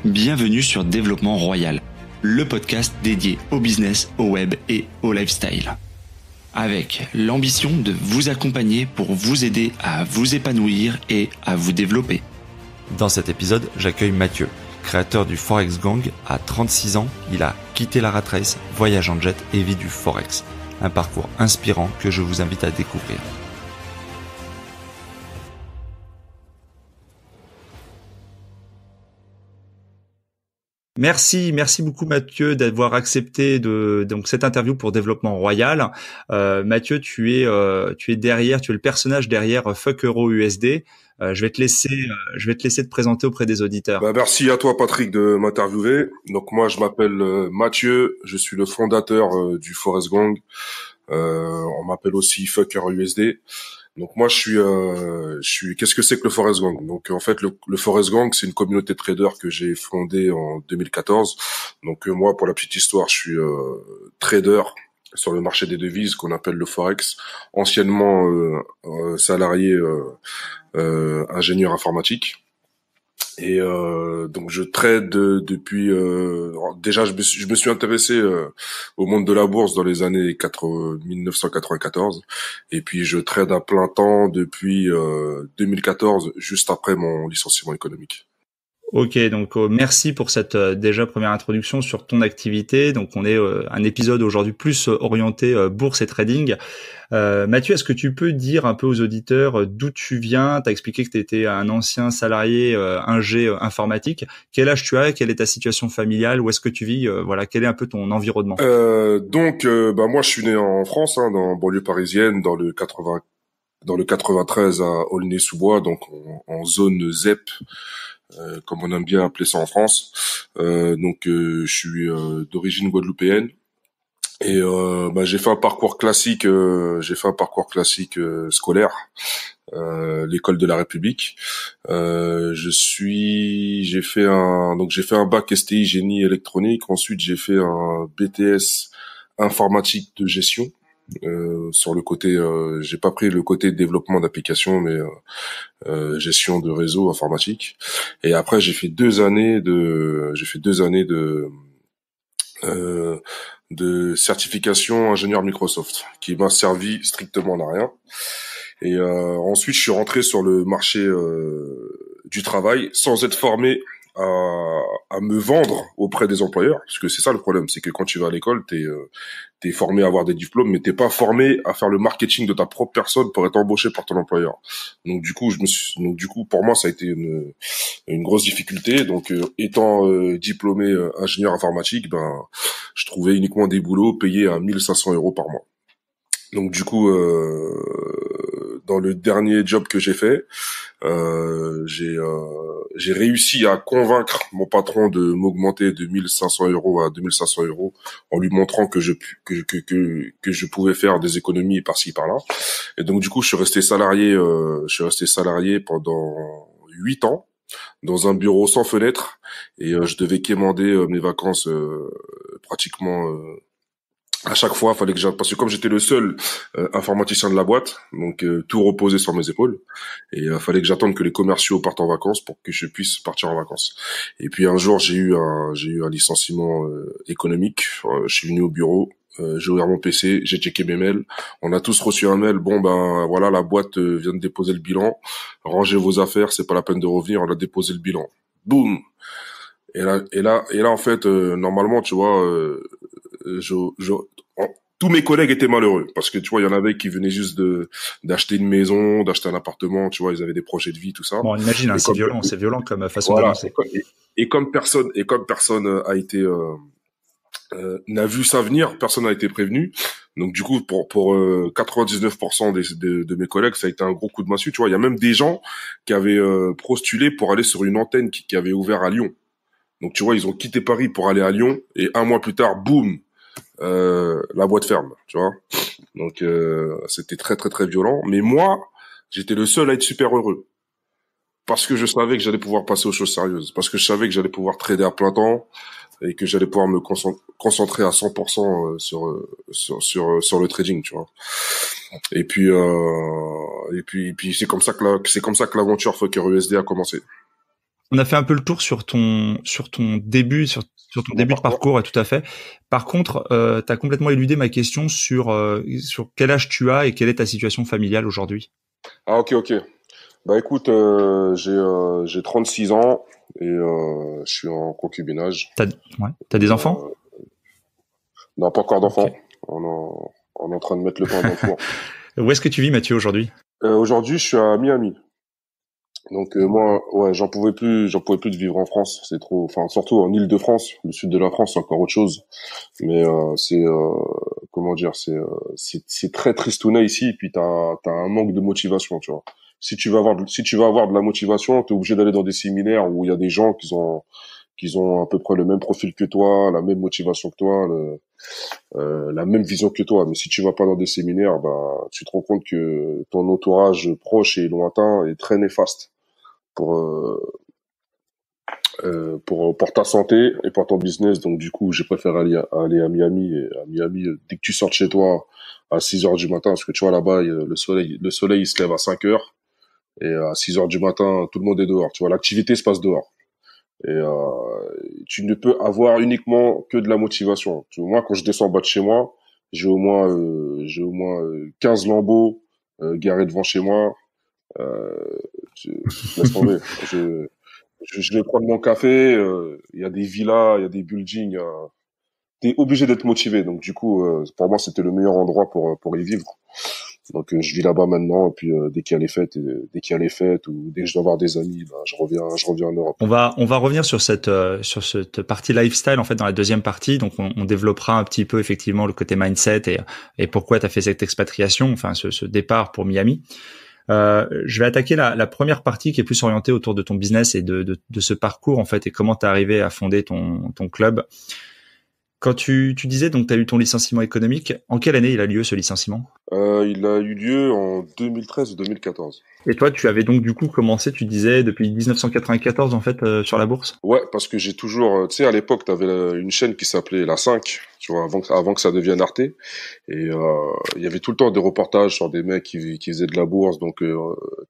bienvenue sur Développement Royal, le podcast dédié au business, au web et au lifestyle. Avec l'ambition de vous accompagner pour vous aider à vous épanouir et à vous développer. Dans cet épisode, j'accueille Mathieu, créateur du Forex Gang. À 36 ans, il a quitté la rat race, voyage en jet et vit du Forex. Un parcours inspirant que je vous invite à découvrir. Merci beaucoup Mathieu d'avoir accepté donc cette interview pour Développement Royal. Mathieu, tu es le personnage derrière Fuck Euro USD. Je vais te laisser te présenter auprès des auditeurs. Merci à toi Patrick de m'interviewer. Donc moi je m'appelle Mathieu, je suis le fondateur du Forex Gang. On m'appelle aussi Fuck Euro USD. Donc moi je suis qu'est-ce que c'est que le Forex Gang? Donc en fait le Forex Gang, c'est une communauté de traders que j'ai fondée en 2014. Donc moi, pour la petite histoire, je suis trader sur le marché des devises qu'on appelle le Forex, anciennement salarié ingénieur informatique. Et donc je trade depuis déjà je me suis intéressé au monde de la bourse dans les années 1994 et puis je trade à plein temps depuis 2014, juste après mon licenciement économique. Ok, donc merci pour cette déjà première introduction sur ton activité. Donc on est un épisode aujourd'hui plus orienté bourse et trading. Mathieu, est-ce que tu peux dire un peu aux auditeurs d'où tu viens? Tu as expliqué que tu étais un ancien salarié ingé informatique. Quel âge tu as? Quelle est ta situation familiale? Où est-ce que tu vis? Voilà, quel est un peu ton environnement? Moi je suis né en France, dans banlieue parisienne, dans le 93 à Aulnay-sous-Bois, donc en zone ZEP. Comme on aime bien appeler ça en France. Je suis d'origine guadeloupéenne et j'ai fait un parcours classique. Scolaire, l'école de la République. J'ai fait un bac STI génie électronique. Ensuite, j'ai fait un BTS informatique de gestion. Sur le côté, j'ai pas pris le côté développement d'applications, mais gestion de réseau informatique. Et après, j'ai fait 2 années de certification ingénieur Microsoft, qui m'a servi strictement à rien. Et ensuite, je suis rentré sur le marché du travail sans être formé à me vendre auprès des employeurs, parce que c'est ça le problème, c'est que quand tu vas à l'école, t'es formé à avoir des diplômes, mais t'es pas formé à faire le marketing de ta propre personne pour être embauché par ton employeur. Donc du coup, pour moi, ça a été une grosse difficulté. Donc étant diplômé ingénieur informatique, je trouvais uniquement des boulots payés à 1 500 € par mois. Donc du coup, dans le dernier job que j'ai fait, j'ai réussi à convaincre mon patron de m'augmenter de 1 500 € à 2 500 € en lui montrant que je pouvais faire des économies par-ci par-là. Et donc du coup, je suis resté salarié pendant 8 ans dans un bureau sans fenêtre et je devais quémander mes vacances pratiquement à chaque fois. Parce que comme j'étais le seul informaticien de la boîte, donc tout reposait sur mes épaules, et fallait que j'attende que les commerciaux partent en vacances pour que je puisse partir en vacances. Et puis un jour, j'ai eu un licenciement économique. Je suis venu au bureau, j'ai ouvert mon PC, j'ai checké mes mails. On a tous reçu un mail. Voilà, la boîte vient de déposer le bilan. Rangez vos affaires, c'est pas la peine de revenir. On a déposé le bilan. Boum. Et là, en fait, normalement, tu vois, tous mes collègues étaient malheureux parce que tu vois, il y en avait qui venaient juste d'acheter une maison, d'acheter un appartement, tu vois, ils avaient des projets de vie, tout ça. Bon, imagine, c'est violent comme façon d'avancer. Et comme personne a été n'a vu ça venir, personne n'a été prévenu. Donc du coup, pour 99% de mes collègues, ça a été un gros coup de massue. Tu vois, il y a même des gens qui avaient postulé pour aller sur une antenne qui avait ouvert à Lyon. Donc tu vois, ils ont quitté Paris pour aller à Lyon et 1 mois plus tard, boum, la boîte ferme, tu vois. Donc c'était très très très violent. Mais moi, j'étais le seul à être super heureux parce que je savais que j'allais pouvoir passer aux choses sérieuses, parce que je savais que j'allais pouvoir trader à plein temps et que j'allais pouvoir me concentrer à 100% sur le trading, tu vois. Et puis c'est comme ça que l'aventure Fuck Euro USD a commencé. On a fait un peu le tour sur ton début, sur ton début de parcours, tout à fait. Par contre, tu as complètement éludé ma question sur quel âge tu as et quelle est ta situation familiale aujourd'hui. Ah, ok. Bah écoute, j'ai 36 ans et je suis en concubinage. T'as des enfants? Non, pas encore d'enfants. Okay. On est en train de mettre le pain dans le four. Où est-ce que tu vis, Mathieu, aujourd'hui? Aujourd'hui, je suis à Miami. Donc moi, ouais, j'en pouvais plus de vivre en France. C'est trop, enfin surtout en Île-de-France, le sud de la France, c'est encore autre chose. Mais comment dire, c'est très tristounet ici. Et puis t'as un manque de motivation, tu vois. Si tu veux avoir de la motivation, t'es obligé d'aller dans des séminaires où il y a des gens qui ont à peu près le même profil que toi, la même motivation que toi, la même vision que toi. Mais si tu vas pas dans des séminaires, bah tu te rends compte que ton entourage proche et lointain est très néfaste pour pour ta santé et pour ton business. Donc du coup, j'ai préféré aller à Miami. Et à Miami, dès que tu sors de chez toi à 6 heures du matin, parce que tu vois là-bas, le soleil il se lève à 5 heures et à 6 heures du matin, tout le monde est dehors. Tu vois, l'activité se passe dehors. Et tu ne peux avoir uniquement que de la motivation. Tu vois, moi, quand je descends en bas de chez moi, j'ai au moins 15 lambeaux garés devant chez moi. Laisse tomber. Je vais prendre mon café. Il y a des villas, il y a des buildings. T'es obligé d'être motivé. Donc du coup, pour moi, c'était le meilleur endroit pour y vivre. Donc je vis là-bas maintenant. Et puis dès qu'il y a les fêtes ou dès que je dois avoir des amis, bah, je reviens en Europe. On va revenir sur cette partie lifestyle en fait dans la deuxième partie. Donc on développera un petit peu effectivement le côté mindset et pourquoi tu as fait cette expatriation, enfin ce départ pour Miami. Je vais attaquer la première partie qui est plus orientée autour de ton business et de ce parcours en fait et comment tu es arrivé à fonder ton club. Quand tu disais donc tu as eu ton licenciement économique, en quelle année il a lieu ce licenciement? Il a eu lieu en 2013 ou 2014. Et toi, tu avais donc du coup commencé, tu disais, depuis 1994 en fait sur la bourse? Ouais, parce que j'ai toujours, tu sais, à l'époque, t'avais une chaîne qui s'appelait La 5, tu vois, avant que ça devienne Arte. Et il y avait tout le temps des reportages sur des mecs qui faisaient de la bourse. Donc,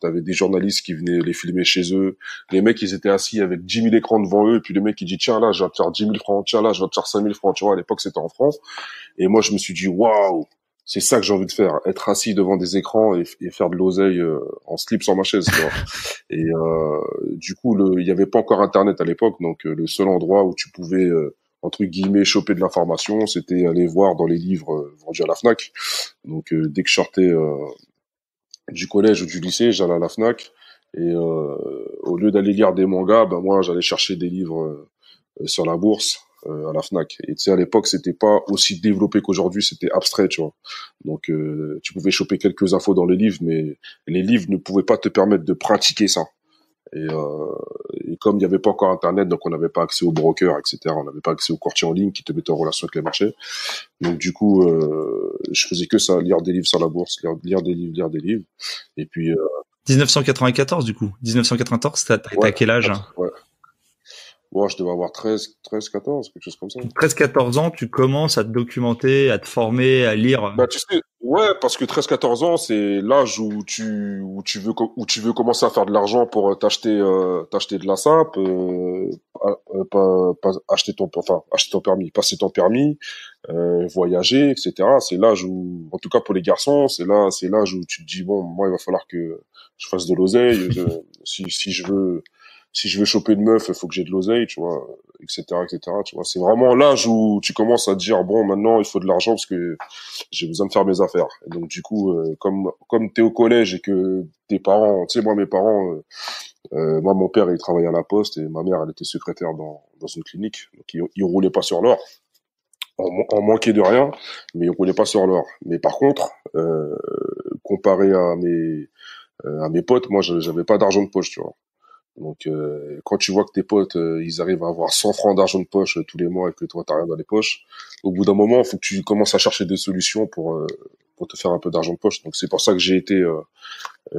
t'avais des journalistes qui venaient les filmer chez eux. Les mecs, ils étaient assis avec 10 000 écrans devant eux. Et puis le mec, il dit, tiens, là, je vais te faire 10 000 francs. Tiens, là, je vais te faire 5 000 francs. Tu vois, à l'époque, c'était en France. Et moi, je me suis dit, waouh! C'est ça que j'ai envie de faire, être assis devant des écrans et faire de l'oseille en slip sur ma chaise, tu vois. Et du coup, il y avait pas encore Internet à l'époque, donc le seul endroit où tu pouvais entre guillemets choper de l'information, c'était aller voir dans les livres vendus à la Fnac. Donc dès que je sortais du collège ou du lycée, j'allais à la Fnac et au lieu d'aller lire des mangas, ben moi j'allais chercher des livres sur la bourse à la Fnac. Et tu sais, à l'époque, c'était pas aussi développé qu'aujourd'hui, c'était abstrait, tu vois. Donc, tu pouvais choper quelques infos dans les livres, mais les livres ne pouvaient pas te permettre de pratiquer ça. Et comme il n'y avait pas encore Internet, donc on n'avait pas accès aux brokers, etc. On n'avait pas accès aux courtiers en ligne qui te mettaient en relation avec les marchés. Donc, du coup, je faisais que ça, lire des livres sur la bourse, lire des livres. Et puis... 1994, du coup. 1994, t'as quel âge? Ouais. Bon, je devais avoir 13, 14, quelque chose comme ça. 13-14 ans, tu commences à te documenter, à te former, à lire. Bah, tu sais, ouais, parce que 13-14 ans, c'est l'âge où tu veux commencer à faire de l'argent pour t'acheter de la SAP, acheter ton permis, passer ton permis, voyager, etc. C'est l'âge où, en tout cas pour les garçons, c'est l'âge où tu te dis bon, moi il va falloir que je fasse de l'oseille, si je veux choper une meuf, il faut que j'ai de l'oseille, tu vois, etc., tu vois. C'est vraiment l'âge où tu commences à te dire, bon, maintenant, il faut de l'argent parce que j'ai besoin de faire mes affaires. Et donc, du coup, comme t'es au collège et que tes parents, tu sais, moi, mes parents, moi, mon père, il travaillait à la poste et ma mère, elle était secrétaire dans une clinique. Donc, ils roulaient pas sur l'or. On manquait de rien, mais ils roulaient pas sur l'or. Mais par contre, comparé à mes potes, moi, j'avais pas d'argent de poche, tu vois. Donc, quand tu vois que tes potes, ils arrivent à avoir 100 francs d'argent de poche tous les mois et que toi, t'as rien dans les poches, au bout d'un moment, il faut que tu commences à chercher des solutions pour te faire un peu d'argent de poche. Donc, c'est pour ça que j'ai été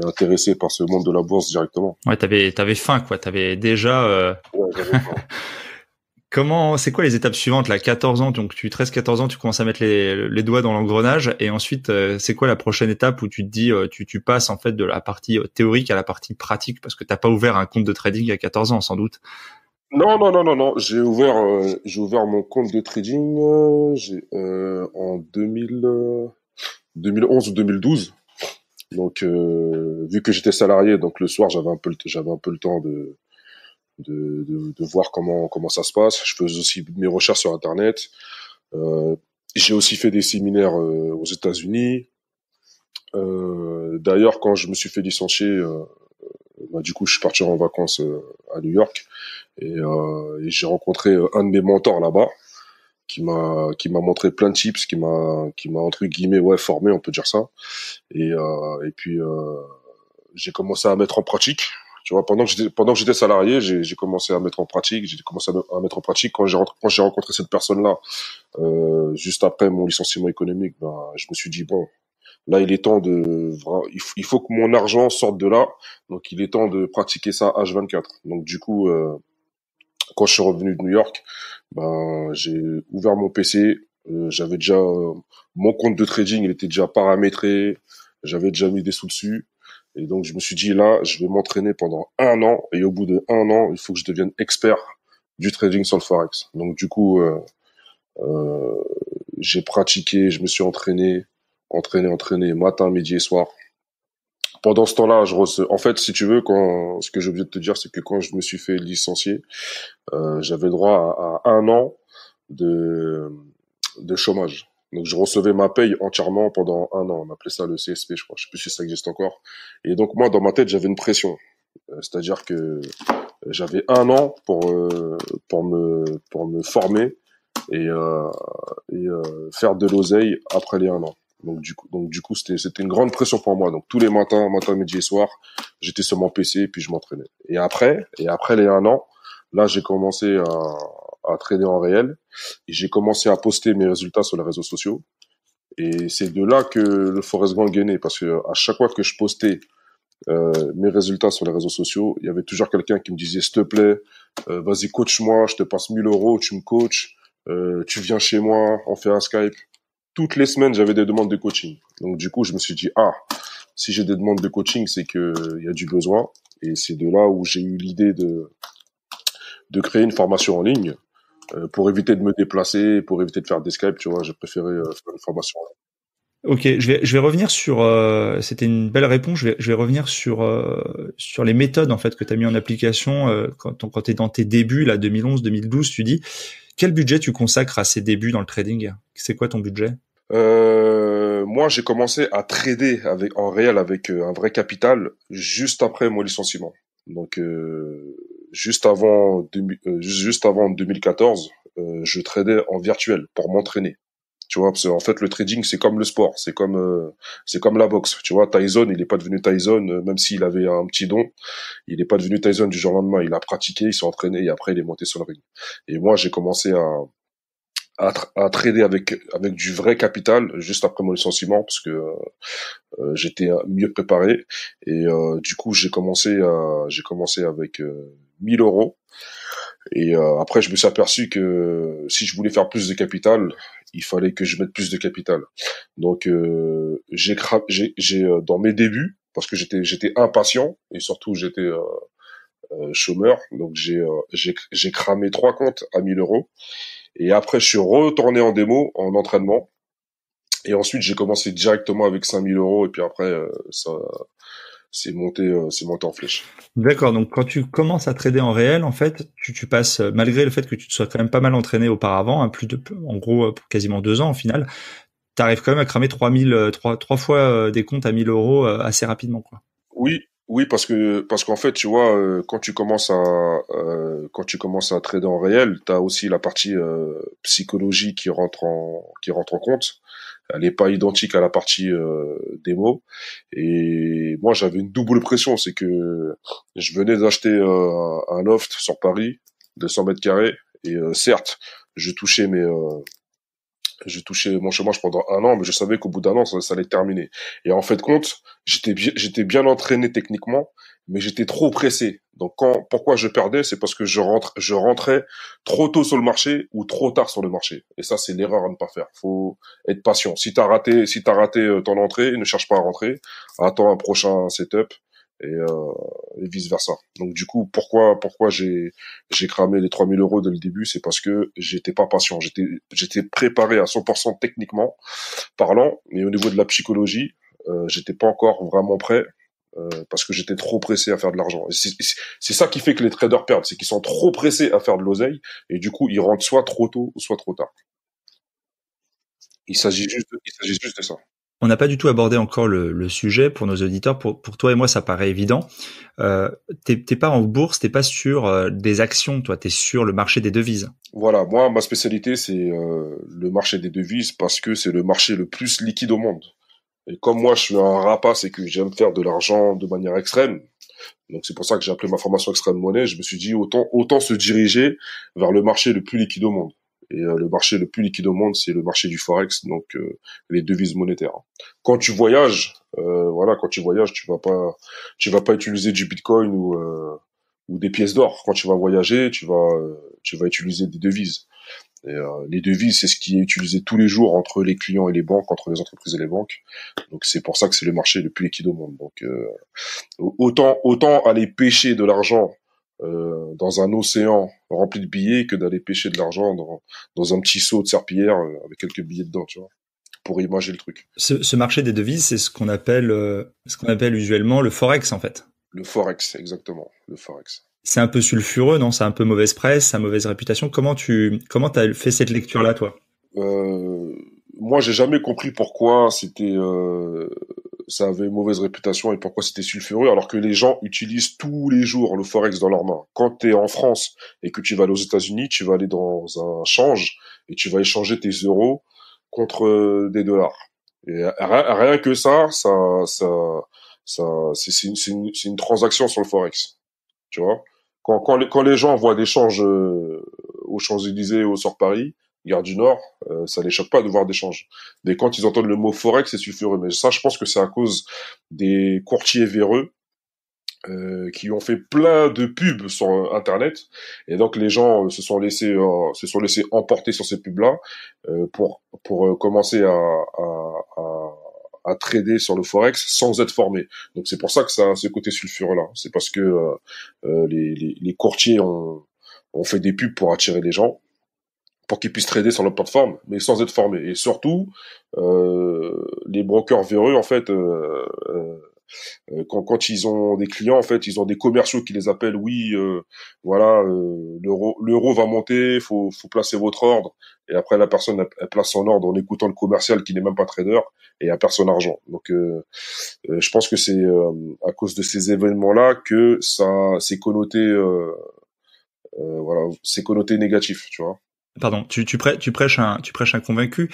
intéressé par ce monde de la bourse directement. Ouais, t'avais faim, quoi. T'avais déjà... Ouais, j'avais faim. C'est quoi les étapes suivantes là? 14 ans, donc 13-14 ans, tu commences à mettre les doigts dans l'engrenage, et ensuite c'est quoi la prochaine étape où tu te dis tu passes en fait de la partie théorique à la partie pratique, parce que t'as pas ouvert un compte de trading à 14 ans sans doute. Non, non, non, non, non. J'ai ouvert mon compte de trading en 2011 ou 2012. Donc, vu que j'étais salarié, donc le soir, j'avais un peu le temps de voir comment ça se passe. Je faisais aussi mes recherches sur Internet. Euh, j'ai aussi fait des séminaires aux États-Unis. D'ailleurs, quand je me suis fait licencier, bah, du coup, je suis parti en vacances à New York et j'ai rencontré un de mes mentors là-bas qui m'a montré plein de tips, qui m'a entre guillemets formé, on peut dire ça. Et puis j'ai commencé à mettre en pratique. Tu vois, pendant que j'étais salarié, j'ai commencé à mettre en pratique. J'ai commencé à mettre en pratique quand j'ai rencontré cette personne-là, juste après mon licenciement économique. Ben, je me suis dit bon, là il est temps il faut que mon argent sorte de là. Donc il est temps de pratiquer ça H24. Donc du coup, quand je suis revenu de New York, ben j'ai ouvert mon PC. J'avais déjà mon compte de trading, il était déjà paramétré. J'avais déjà mis des sous dessus. Et donc, je me suis dit, là, je vais m'entraîner pendant 1 an. Et au bout de 1 an, il faut que je devienne expert du trading sur le Forex. Donc, du coup, euh, j'ai pratiqué, je me suis entraîné, matin, midi et soir. Pendant ce temps-là, en fait, si tu veux, ce que j'ai oublié de te dire, c'est que quand je me suis fait licencier, j'avais droit à 1 an de, de chômage. Donc, je recevais ma paye entièrement pendant 1 an. On appelait ça le CSP, je crois. Je sais plus si ça existe encore. Et donc, moi, dans ma tête, j'avais une pression. C'est-à-dire que j'avais 1 an pour me former et, euh, faire de l'oseille après les 1 an. Donc du coup, c'était une grande pression pour moi. Donc, tous les matins, midi et soir, j'étais sur mon PC et puis je m'entraînais. Et après les 1 an, là, j'ai commencé à trader en réel et j'ai commencé à poster mes résultats sur les réseaux sociaux. Et c'est de là que le Forest Gang est né, parce que à chaque fois que je postais mes résultats sur les réseaux sociaux, il y avait toujours quelqu'un qui me disait s'il te plaît, vas-y coach-moi, je te passe 1 000 €, tu me coaches, tu viens chez moi, on fait un Skype. Toutes les semaines, j'avais des demandes de coaching. Donc du coup, je me suis dit si j'ai des demandes de coaching, c'est que il y a du besoin. Et c'est de là où j'ai eu l'idée de créer une formation en ligne. Pour éviter de me déplacer, pour éviter de faire des Skype, tu vois, j'ai préféré faire une formation en ligne. Ok, je vais revenir sur. C'était une belle réponse. Je vais revenir sur les méthodes en fait que tu as mis en application quand tu es dans tes débuts là, 2011-2012. Tu dis quel budget tu consacres à ces débuts dans le trading? C'est quoi ton budget? Moi, j'ai commencé à trader en réel avec un vrai capital juste après mon licenciement. Donc, juste avant 2014, je tradais en virtuel pour m'entraîner. Tu vois, parce qu'en fait, le trading, c'est comme le sport, c'est comme la boxe. Tu vois, Tyson, il n'est pas devenu Tyson, même s'il avait un petit don, il n'est pas devenu Tyson du jour au lendemain. Il a pratiqué, il s'est entraîné et après, il est monté sur le ring. Et moi, j'ai commencé à trader avec du vrai capital juste après mon licenciement parce que j'étais mieux préparé et du coup j'ai commencé avec 1 000 € et après je me suis aperçu que si je voulais faire plus de capital il fallait que je mette plus de capital. Donc j'ai dans mes débuts parce que j'étais impatient et surtout j'étais chômeur, donc j'ai cramé 3 comptes à 1 000 € et après je suis retourné en démo en entraînement et ensuite j'ai commencé directement avec 5 000 € et puis après ça c'est monté en flèche. D'accord. Donc quand tu commences à trader en réel, en fait, tu passes malgré le fait que tu te sois quand même pas mal entraîné auparavant, hein, en gros pour quasiment 2 ans au final, t'arrives quand même à cramer 3 fois des comptes à 1 000 € assez rapidement, quoi. Oui, parce qu'en fait, tu vois, quand tu commences à trader en réel, t'as aussi la partie psychologie qui rentre en compte. Elle n'est pas identique à la partie démo. Et moi, j'avais une double pression, c'est que je venais d'acheter un loft sur Paris de 100 mètres carrés. Et certes, je touchais J'ai touché mon chômage pendant 1 an, mais je savais qu'au bout d'1 an, ça allait terminer. Et en fait, de compte, j'étais bien entraîné techniquement, mais j'étais trop pressé. Donc, pourquoi je perdais, c'est parce que je rentrais trop tôt sur le marché ou trop tard sur le marché. Et ça, c'est l'erreur à ne pas faire. Faut être patient. Si t'as raté ton entrée, ne cherche pas à rentrer. Attends un prochain setup et vice versa. Donc, du coup, pourquoi j'ai cramé les 3 000 € dès le début, c'est parce que j'étais pas patient. J'étais préparé à 100% techniquement parlant, mais au niveau de la psychologie, j'étais pas encore vraiment prêt parce que j'étais trop pressé à faire de l'argent. Et c'est ça qui fait que les traders perdent, c'est qu'ils sont trop pressés à faire de l'oseille et du coup ils rentrent soit trop tôt ou soit trop tard. Il s'agit juste de ça. On n'a pas du tout abordé encore le sujet pour nos auditeurs. Pour toi et moi, ça paraît évident. T'es pas en bourse, t'es pas sur des actions, toi, t'es sur le marché des devises. Voilà, moi ma spécialité c'est le marché des devises parce que c'est le marché le plus liquide au monde. Et comme moi je suis un rapace et que j'aime faire de l'argent de manière extrême, donc c'est pour ça que j'ai appelé ma formation extrême monnaie, je me suis dit autant se diriger vers le marché le plus liquide au monde. Et le marché le plus liquide au monde, c'est le marché du forex, donc les devises monétaires. Quand tu voyages, quand tu voyages, tu vas pas utiliser du Bitcoin ou des pièces d'or. Quand tu vas voyager, tu vas utiliser des devises. Et les devises, c'est ce qui est utilisé tous les jours entre les clients et les banques, entre les entreprises et les banques. Donc c'est pour ça que c'est le marché le plus liquide au monde. Donc autant aller pêcher de l'argent dans un océan rempli de billets que d'aller pêcher de l'argent dans un petit seau de serpillière avec quelques billets dedans, tu vois, pour imager le truc. Ce marché des devises, c'est ce qu'on appelle usuellement le forex, en fait. Le forex, exactement, le forex. C'est un peu sulfureux, non? C'est un peu mauvaise presse, ça a mauvaise réputation. Comment t'as fait cette lecture-là, toi? Euh, Moi, j'ai jamais compris pourquoi ça avait une mauvaise réputation et pourquoi c'était sulfureux, alors que les gens utilisent tous les jours le forex dans leurs mains. Quand tu es en France et que tu vas aller aux États-Unis, tu vas aller dans un change et tu vas échanger tes euros contre des dollars. Et rien que ça, c'est une transaction sur le forex. Tu vois, quand les gens voient des changes aux Champs-Élysées, au Sort Paris, Gare du Nord, ça les choque pas de voir des changes. Mais quand ils entendent le mot forex, c'est sulfureux. Mais ça, je pense que c'est à cause des courtiers véreux qui ont fait plein de pubs sur Internet, et donc les gens se sont laissés emporter sur ces pubs-là pour commencer à trader sur le forex sans être formé. Donc c'est pour ça que ça a ce côté sulfureux-là. C'est parce que les courtiers ont fait des pubs pour attirer les gens, pour qu'ils puissent trader sur leur plateforme, mais sans être formés. Et surtout, les brokers véreux, en fait, quand ils ont des clients, en fait, ils ont des commerciaux qui les appellent. Oui, l'euro va monter, faut placer votre ordre. Et après, la personne elle place son ordre en écoutant le commercial qui n'est même pas trader et a perd son argent. Donc, je pense que c'est à cause de ces événements-là que ça c'est connoté, c'est connoté négatif, tu vois. Pardon, tu prêches un convaincu.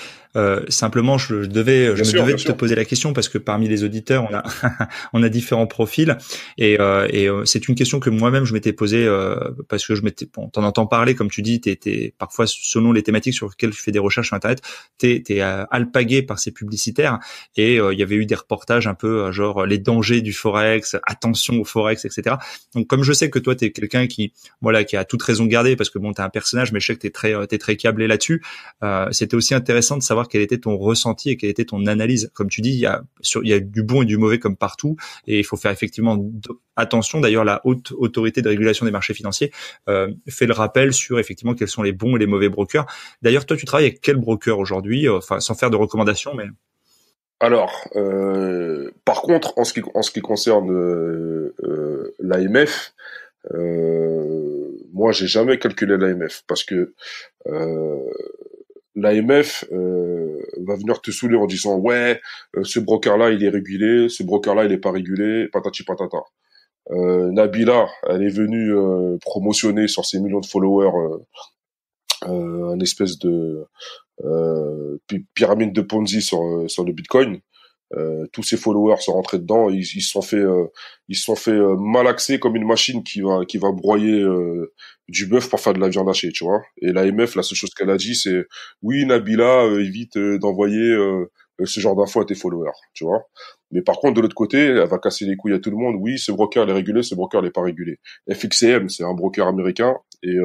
Simplement, je me devais de te poser la question parce que parmi les auditeurs, on a différents profils et c'est une question que moi-même je m'étais posée parce que t'en entends parler, comme tu dis, t'es parfois selon les thématiques sur lesquelles tu fais des recherches sur Internet, t'es alpagué par ces publicitaires et il y avait eu des reportages un peu genre les dangers du forex, attention au forex, etc. Donc comme je sais que toi t'es quelqu'un qui a toute raison gardée parce que bon t'es un personnage, mais je sais que t'es très câblé là-dessus. C'était aussi intéressant de savoir quel était ton ressenti et quelle était ton analyse. Comme tu dis, il y a du bon et du mauvais comme partout, et il faut faire effectivement attention. D'ailleurs, la haute autorité de régulation des marchés financiers fait le rappel sur effectivement quels sont les bons et les mauvais brokers. D'ailleurs, toi, tu travailles avec quel broker aujourd'hui? Enfin, sans faire de recommandations, mais Alors, par contre, en ce qui concerne l'AMF, moi, j'ai jamais calculé l'AMF parce que l'AMF va venir te saouler en disant ouais, ce broker-là il est régulé, ce broker-là il est pas régulé, patati patata. Nabila, elle est venue promotionner sur ses millions de followers un espèce de pyramide de Ponzi sur le Bitcoin. tous ses followers sont rentrés dedans, ils se sont fait malaxer comme une machine qui va broyer du bœuf pour faire de la viande hachée, tu vois. Et l'AMF, la seule chose qu'elle a dit, c'est oui, Nabila, évite d'envoyer ce genre d'infos à tes followers, tu vois. Mais par contre, de l'autre côté, elle va casser les couilles à tout le monde. Oui, ce broker il est régulé, ce broker il est pas régulé. FXCM, c'est un broker américain et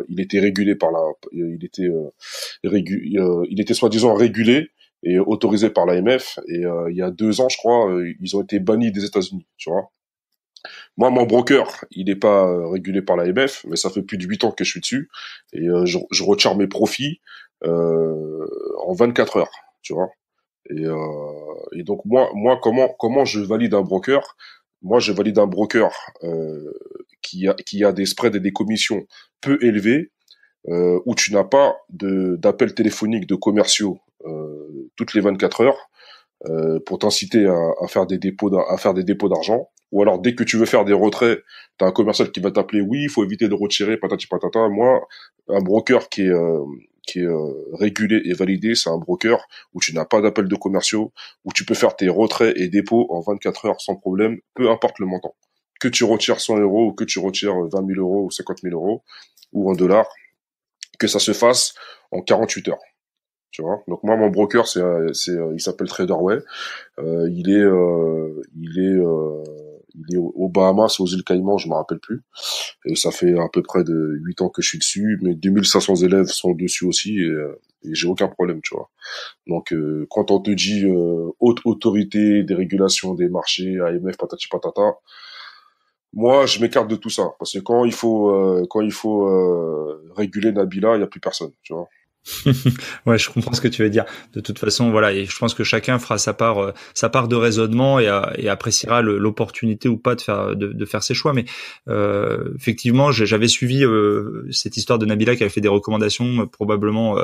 il était régulé par il était soi-disant régulé et autorisé par l'AMF. Et il y a 2 ans, je crois, ils ont été bannis des États-Unis, tu vois. Moi, mon broker, il n'est pas régulé par l'AMF, mais ça fait plus de 8 ans que je suis dessus et je retire mes profits en 24 heures, tu vois. Et donc comment je valide un broker? Moi, je valide un broker qui a des spreads et des commissions peu élevés, où tu n'as pas d'appels téléphoniques de commerciaux toutes les 24 heures pour t'inciter à faire des dépôts d'argent. Ou alors dès que tu veux faire des retraits, t'as un commercial qui va t'appeler. Oui, il faut éviter de retirer, patati patata. Moi, un broker qui est régulé et validé, c'est un broker où tu n'as pas d'appel de commerciaux, où tu peux faire tes retraits et dépôts en 24 heures sans problème, peu importe le montant. Que tu retires 100 euros ou que tu retires 20 000 euros ou 50 000 euros ou en dollars, que ça se fasse en 48 heures. Tu vois. Donc moi, mon broker, il s'appelle Traderway. Il est aux Bahamas, aux îles Caïmans, je me rappelle plus. Et ça fait à peu près de 8 ans que je suis dessus. Mais 2500 élèves sont dessus aussi et j'ai aucun problème, tu vois. Donc quand on te dit haute autorité des régulations des marchés, AMF, patati patata, moi je m'écarte de tout ça parce que quand il faut réguler Nabila, il y a plus personne, tu vois. Ouais, je comprends ce que tu veux dire. De toute façon, voilà, et je pense que chacun fera sa part de raisonnement et appréciera l'opportunité ou pas de faire ses choix. Mais effectivement, j'avais suivi cette histoire de Nabila qui avait fait des recommandations probablement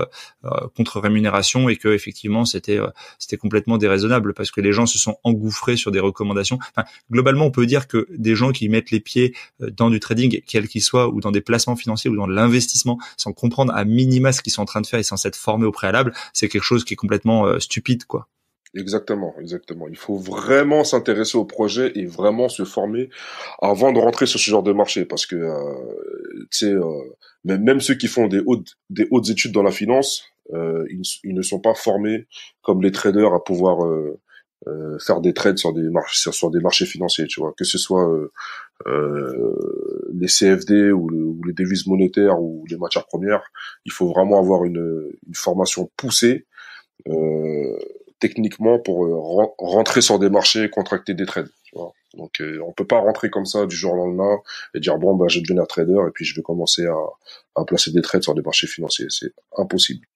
contre rémunération et que effectivement c'était complètement déraisonnable parce que les gens se sont engouffrés sur des recommandations. Enfin, globalement, on peut dire que des gens qui mettent les pieds dans du trading, quel qu'il soit, ou dans des placements financiers ou dans de l'investissement, sans comprendre à minima ce qu'ils sont en train de faire et sans s'être formé au préalable, c'est quelque chose qui est complètement stupide, quoi. Exactement, exactement. Il faut vraiment s'intéresser au projet et vraiment se former avant de rentrer sur ce genre de marché, parce que tu sais, même ceux qui font des hautes études dans la finance, ils ne sont pas formés comme les traders à pouvoir faire des trades sur des marchés financiers, tu vois, que ce soit les CFD ou les devises monétaires ou les matières premières. Il faut vraiment avoir une formation poussée techniquement pour rentrer sur des marchés et contracter des trades, tu vois. Donc on peut pas rentrer comme ça du jour au lendemain et dire bon bah je vais devenir trader et puis je vais commencer à placer des trades sur des marchés financiers, c'est impossible.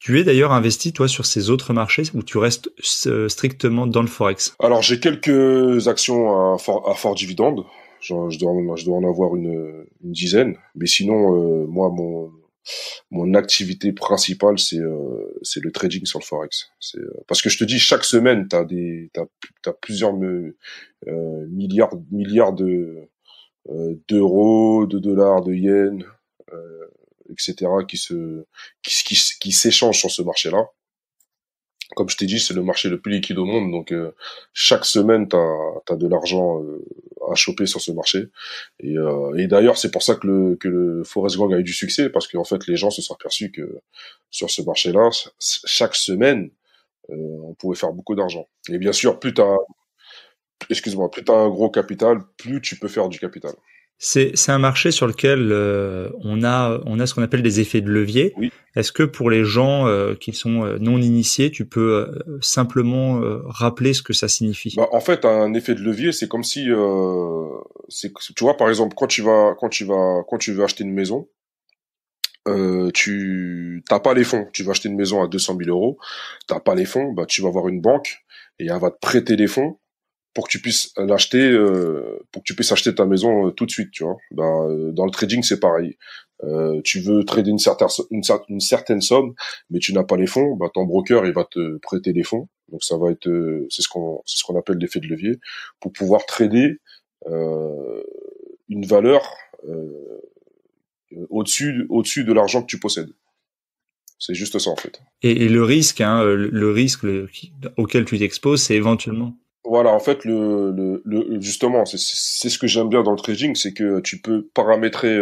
Tu es d'ailleurs investi, toi, sur ces autres marchés ou tu restes strictement dans le Forex? Alors j'ai quelques actions à fort dividende, je dois en avoir une dizaine, mais sinon moi mon activité principale c'est le trading sur le forex. C'est parce que je te dis chaque semaine t'as plusieurs milliards de d'euros, de dollars, de yens, etc. qui s'échangent sur ce marché-là. Comme je t'ai dit, c'est le marché le plus liquide au monde, donc chaque semaine t'as de l'argent à choper sur ce marché. Et d'ailleurs, c'est pour ça que le Forest Gang a eu du succès, parce qu'en fait, les gens se sont aperçus que sur ce marché-là, chaque semaine, on pouvait faire beaucoup d'argent. Et bien sûr, plus t'as un gros capital, plus tu peux faire du capital. C'est un marché sur lequel on a ce qu'on appelle des effets de levier. Oui. Est-ce que pour les gens qui sont non initiés, tu peux simplement rappeler ce que ça signifie? Bah, en fait, un effet de levier, c'est comme si, tu vois, par exemple, quand tu veux acheter une maison, tu t'as pas les fonds. Tu vas acheter une maison à 200 000 euros, t'as pas les fonds, bah tu vas voir une banque et elle va te prêter les fonds pour que tu puisses l'acheter, pour que tu puisses acheter ta maison tout de suite, tu vois. Bah, dans le trading, c'est pareil. Tu veux trader une certaine somme, mais tu n'as pas les fonds, bah ton broker il va te prêter les fonds. Donc ça va être, c'est ce qu'on appelle l'effet de levier, pour pouvoir trader une valeur au-dessus de l'argent que tu possèdes. C'est juste ça en fait. Et le risque, hein, le risque auquel tu t'exposes, c'est éventuellement. Voilà, en fait, justement, c'est ce que j'aime bien dans le trading, c'est que tu peux paramétrer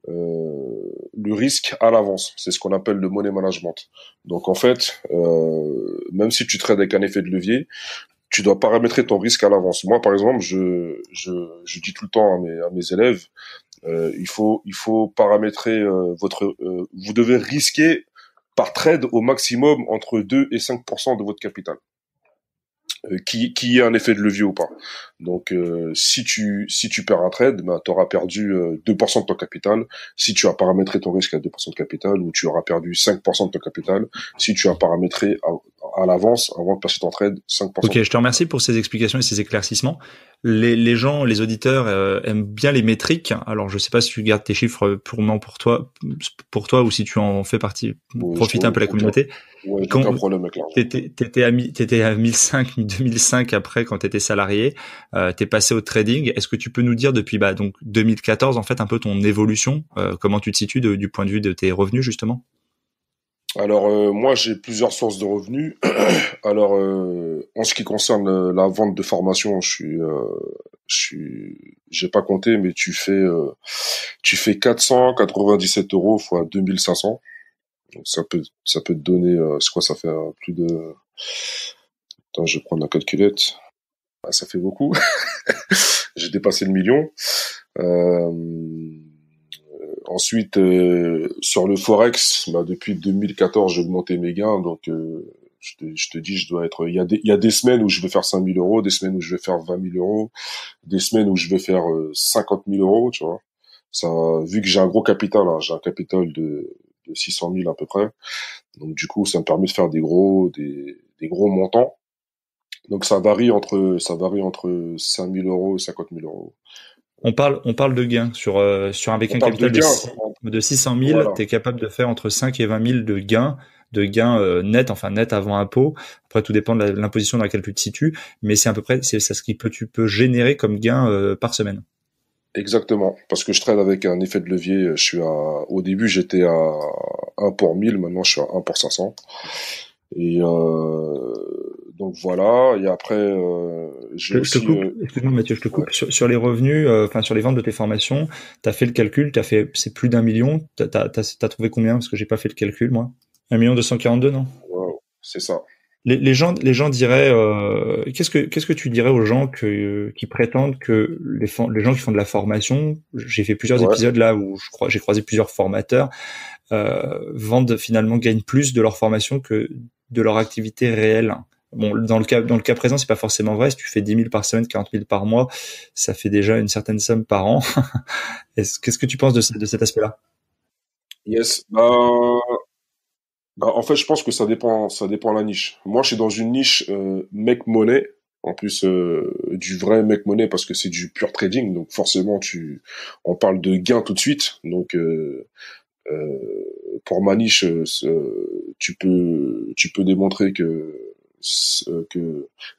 le risque à l'avance. C'est ce qu'on appelle le money management. Donc en fait, même si tu trades avec un effet de levier, tu dois paramétrer ton risque à l'avance. Moi, par exemple, je dis tout le temps à mes élèves, il faut paramétrer vous devez risquer par trade au maximum entre 2 et 5% de votre capital. Qui ait un effet de levier ou pas. Donc si tu perds un trade, bah, tu auras perdu 2% de ton capital. Si tu as paramétré ton risque à 2% de capital, ou tu auras perdu 5% de ton capital. Si tu as paramétré à l'avance, avant de passer ton trade, 5%. Ok, je te remercie pour ces explications et ces éclaircissements. Les gens, les auditeurs aiment bien les métriques. Alors, je sais pas si tu gardes tes chiffres purement pour toi ou si tu en fais partie, profite un peu de la communauté. Ouais, j'ai aucun problème avec l'argent. T'étais à 2005 après quand t'étais salarié. T'es passé au trading. Est-ce que tu peux nous dire depuis donc 2014 en fait un peu ton évolution, comment tu te situes du point de vue de tes revenus justement? Alors moi j'ai plusieurs sources de revenus. Alors en ce qui concerne la vente de formation, j'ai pas compté, mais tu fais 497 € fois 2500. Donc ça peut te donner c'est quoi, ça fait plus de. Attends, je vais prendre la calculette. Ah, ça fait beaucoup. J'ai dépassé le million. Ensuite, sur le Forex, depuis 2014, j'ai augmenté mes gains. Donc, je te dis, je dois être. Il y a des semaines où je vais faire 5 000 €, des semaines où je vais faire 20 000 €, des semaines où je vais faire 50 000 €. Tu vois. Ça, vu que j'ai un gros capital, hein, j'ai un capital de 600 000 à peu près. Donc, du coup, ça me permet de faire des gros montants. Donc, ça varie entre 5 000 € et 50 000 €. On parle de gains avec un capital de 600 000, voilà. Tu es capable de faire entre 5 et 20 000 de gains net, enfin net avant impôt. Après, tout dépend de l'imposition dans laquelle tu te situes, mais c'est à peu près c'est ce tu peux générer comme gain par semaine. Exactement, parce que je trade avec un effet de levier. Au début, j'étais à 1 pour 1000, maintenant je suis à 1 pour 500. Et donc voilà, et après excuse-moi Mathieu, je te coupe. Ouais. Sur les revenus, sur les ventes de tes formations, t'as fait le calcul, c'est plus d'1 million. T'as trouvé combien? Parce que j'ai pas fait le calcul moi. 1 242 000, non? Wow, c'est ça. Les gens diraient, qu'est-ce que tu dirais aux gens qui prétendent que les gens qui font de la formation, j'ai fait plusieurs épisodes là où j'ai croisé plusieurs formateurs, gagnent plus de leur formation que de leur activité réelle. Bon, dans le cas présent, c'est pas forcément vrai. Si tu fais 10 000 par semaine, 40 000 par mois, ça fait déjà une certaine somme par an. Qu'est-ce que tu penses de cet aspect-là? Yes. En fait, je pense que ça dépend de la niche. Moi, je suis dans une niche make money, en plus du vrai make money parce que c'est du pur trading, donc forcément on parle de gains tout de suite. Donc pour ma niche, tu peux démontrer que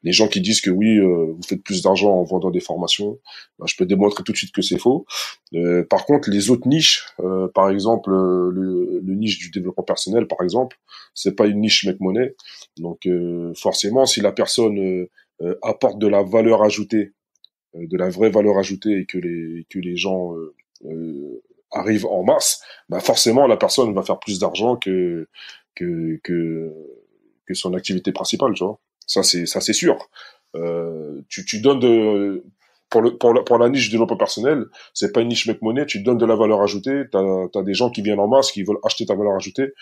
les gens qui disent que oui, vous faites plus d'argent en vendant des formations, je peux démontrer tout de suite que c'est faux. Par contre, les autres niches, par exemple le niche du développement personnel, par exemple, c'est pas une niche make money. Donc forcément, si la personne apporte de la valeur ajoutée, de la vraie valeur ajoutée, et que les gens arrivent en masse, forcément la personne va faire plus d'argent que son activité principale, tu vois. Ça c'est sûr. Tu donnes pour la niche de développement personnel, c'est pas une niche make money, tu donnes de la valeur ajoutée, t'as des gens qui viennent en masse, qui veulent acheter ta valeur ajoutée,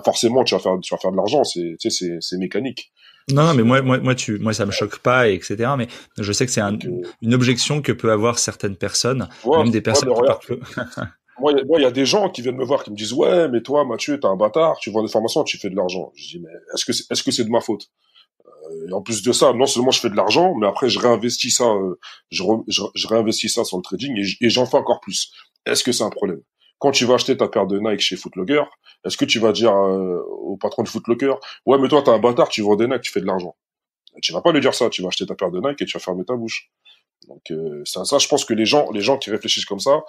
forcément tu vas faire de l'argent, c'est mécanique. Non, mais moi ça me choque pas, etc. Mais je sais que c'est une objection que peut avoir certaines personnes, même des personnes qui partent. Moi, il y a des gens qui viennent me voir qui me disent ouais, mais toi, Mathieu, t'es un bâtard, tu vends des formations, tu fais de l'argent. Je dis mais est-ce que c'est de ma faute? Et en plus de ça, non seulement je fais de l'argent, mais après je réinvestis ça, je réinvestis ça sur le trading et j'en fais encore plus. Est-ce que c'est un problème? Quand tu vas acheter ta paire de Nike chez Foot Locker, est-ce que tu vas dire au patron de Foot Locker ouais, mais toi t'es un bâtard, tu vends des Nike, tu fais de l'argent? Tu vas pas lui dire ça. Tu vas acheter ta paire de Nike et tu vas fermer ta bouche. Donc ça, je pense que les gens qui réfléchissent comme ça,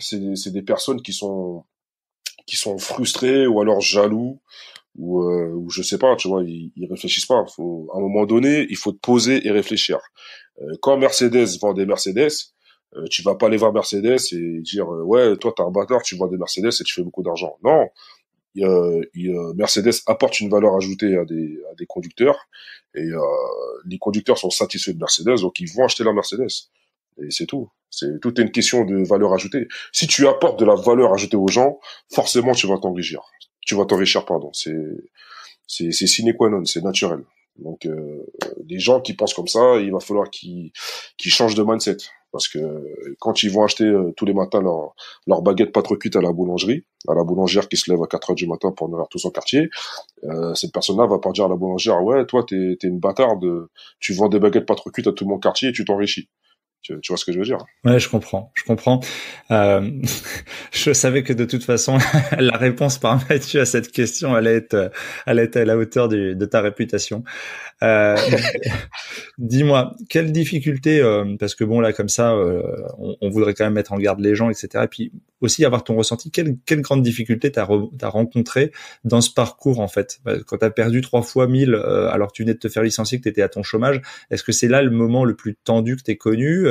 c'est des personnes qui sont qui sont frustrés ou alors jaloux ou je sais pas, tu vois, ils réfléchissent pas. Faut, à un moment donné, il faut te poser et réfléchir. Quand Mercedes vend des Mercedes, tu vas pas aller voir Mercedes et dire ouais, toi t'es un bâtard, tu vends des Mercedes et tu fais beaucoup d'argent. Non, Mercedes apporte une valeur ajoutée à des conducteurs et les conducteurs sont satisfaits de Mercedes, donc ils vont acheter la Mercedes. Et c'est tout. C'est tout est une question de valeur ajoutée. Si tu apportes de la valeur ajoutée aux gens, forcément tu vas t'enrichir. Tu vas t'enrichir, pardon. C'est sine qua non, c'est naturel. Donc les gens qui pensent comme ça, il va falloir qu'ils changent de mindset parce que quand ils vont acheter tous les matins leur baguette pas trop cuite à la boulangerie, à la boulangère qui se lève à 4 heures du matin pour nourrir tout son quartier, cette personne-là va pas dire à la boulangère ouais, toi t'es une bâtarde, tu vends des baguettes pas trop cuites à tout mon quartier et tu t'enrichis. Tu vois ce que je veux dire? Ouais, je comprends. Je savais que de toute façon, la réponse par Mathieu à cette question allait être à la hauteur de ta réputation. Euh, Dis-moi, quelle difficulté, parce que bon là comme ça, on voudrait quand même mettre en garde les gens, etc. Et puis aussi avoir ton ressenti. Quelle grande difficulté t'as rencontré dans ce parcours en fait, quand t'as perdu 3 fois 1000 alors que tu venais de te faire licencier, que t'étais à ton chômage. Est-ce que c'est là le moment le plus tendu que t'aies connu?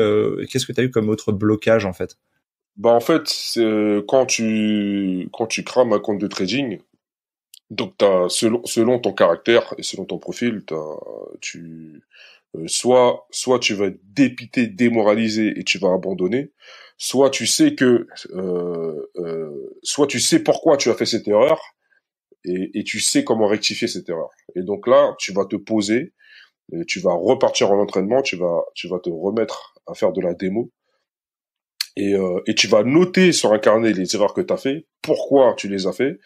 Qu'est-ce que t'as eu comme autre blocage en fait? Bah en fait, c'est, quand tu crames un compte de trading, donc selon ton caractère et selon ton profil, tu soit tu vas être dépité, démoralisé et tu vas abandonner, soit tu sais que soit tu sais pourquoi tu as fait cette erreur et tu sais comment rectifier cette erreur. Et donc là, tu vas te poser, et tu vas repartir en entraînement, tu vas te remettre à faire de la démo et tu vas noter sur un carnet les erreurs que tu as fait, pourquoi tu les as fait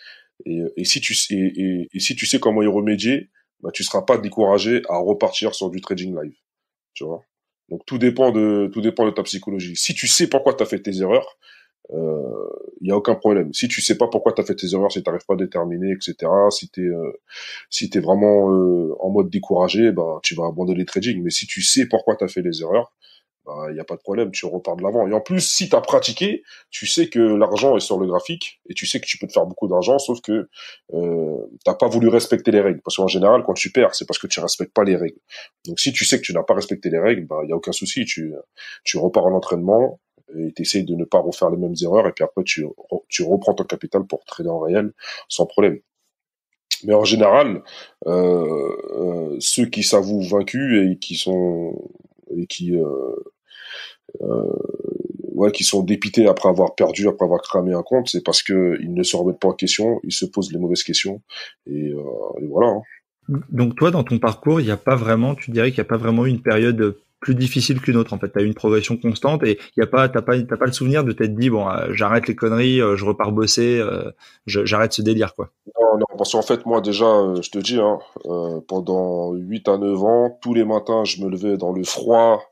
et si tu et si tu sais comment y remédier, bah tu seras pas découragé à repartir sur du trading live, tu vois. Donc tout dépend de ta psychologie. Si tu sais pourquoi tu as fait tes erreurs, il y a aucun problème. Si tu sais pas pourquoi tu as fait tes erreurs, si tu n'arrives pas à déterminer, etc. Si t'es vraiment en mode découragé, bah tu vas abandonner le trading. Mais si tu sais pourquoi tu as fait les erreurs, bah, il y a pas de problème, tu repars de l'avant. Et en plus, si tu as pratiqué, tu sais que l'argent est sur le graphique et tu sais que tu peux te faire beaucoup d'argent, sauf que t'as pas voulu respecter les règles. Parce qu'en général, quand tu perds, c'est parce que tu respectes pas les règles. Donc si tu sais que tu n'as pas respecté les règles, bah il y a aucun souci, tu repars en entraînement et tu essaies de ne pas refaire les mêmes erreurs et puis après tu reprends ton capital pour trader en réel sans problème. Mais en général, ceux qui s'avouent vaincus et qui sont et qui ouais, qui sont dépités après avoir perdu, après avoir cramé un compte, c'est parce que ils ne se remettent pas en question, ils se posent les mauvaises questions et voilà. Hein. Donc toi, dans ton parcours, il y a pas vraiment, tu dirais qu'il y a pas vraiment une période plus difficile qu'une autre en fait. T'as eu une progression constante et il y a pas, t'as pas le souvenir de t'être dit bon, j'arrête les conneries, je repars bosser, j'arrête ce délire quoi. Non, non, parce qu'en fait, moi déjà, je te dis, hein, pendant 8 à 9 ans, tous les matins, je me levais dans le froid,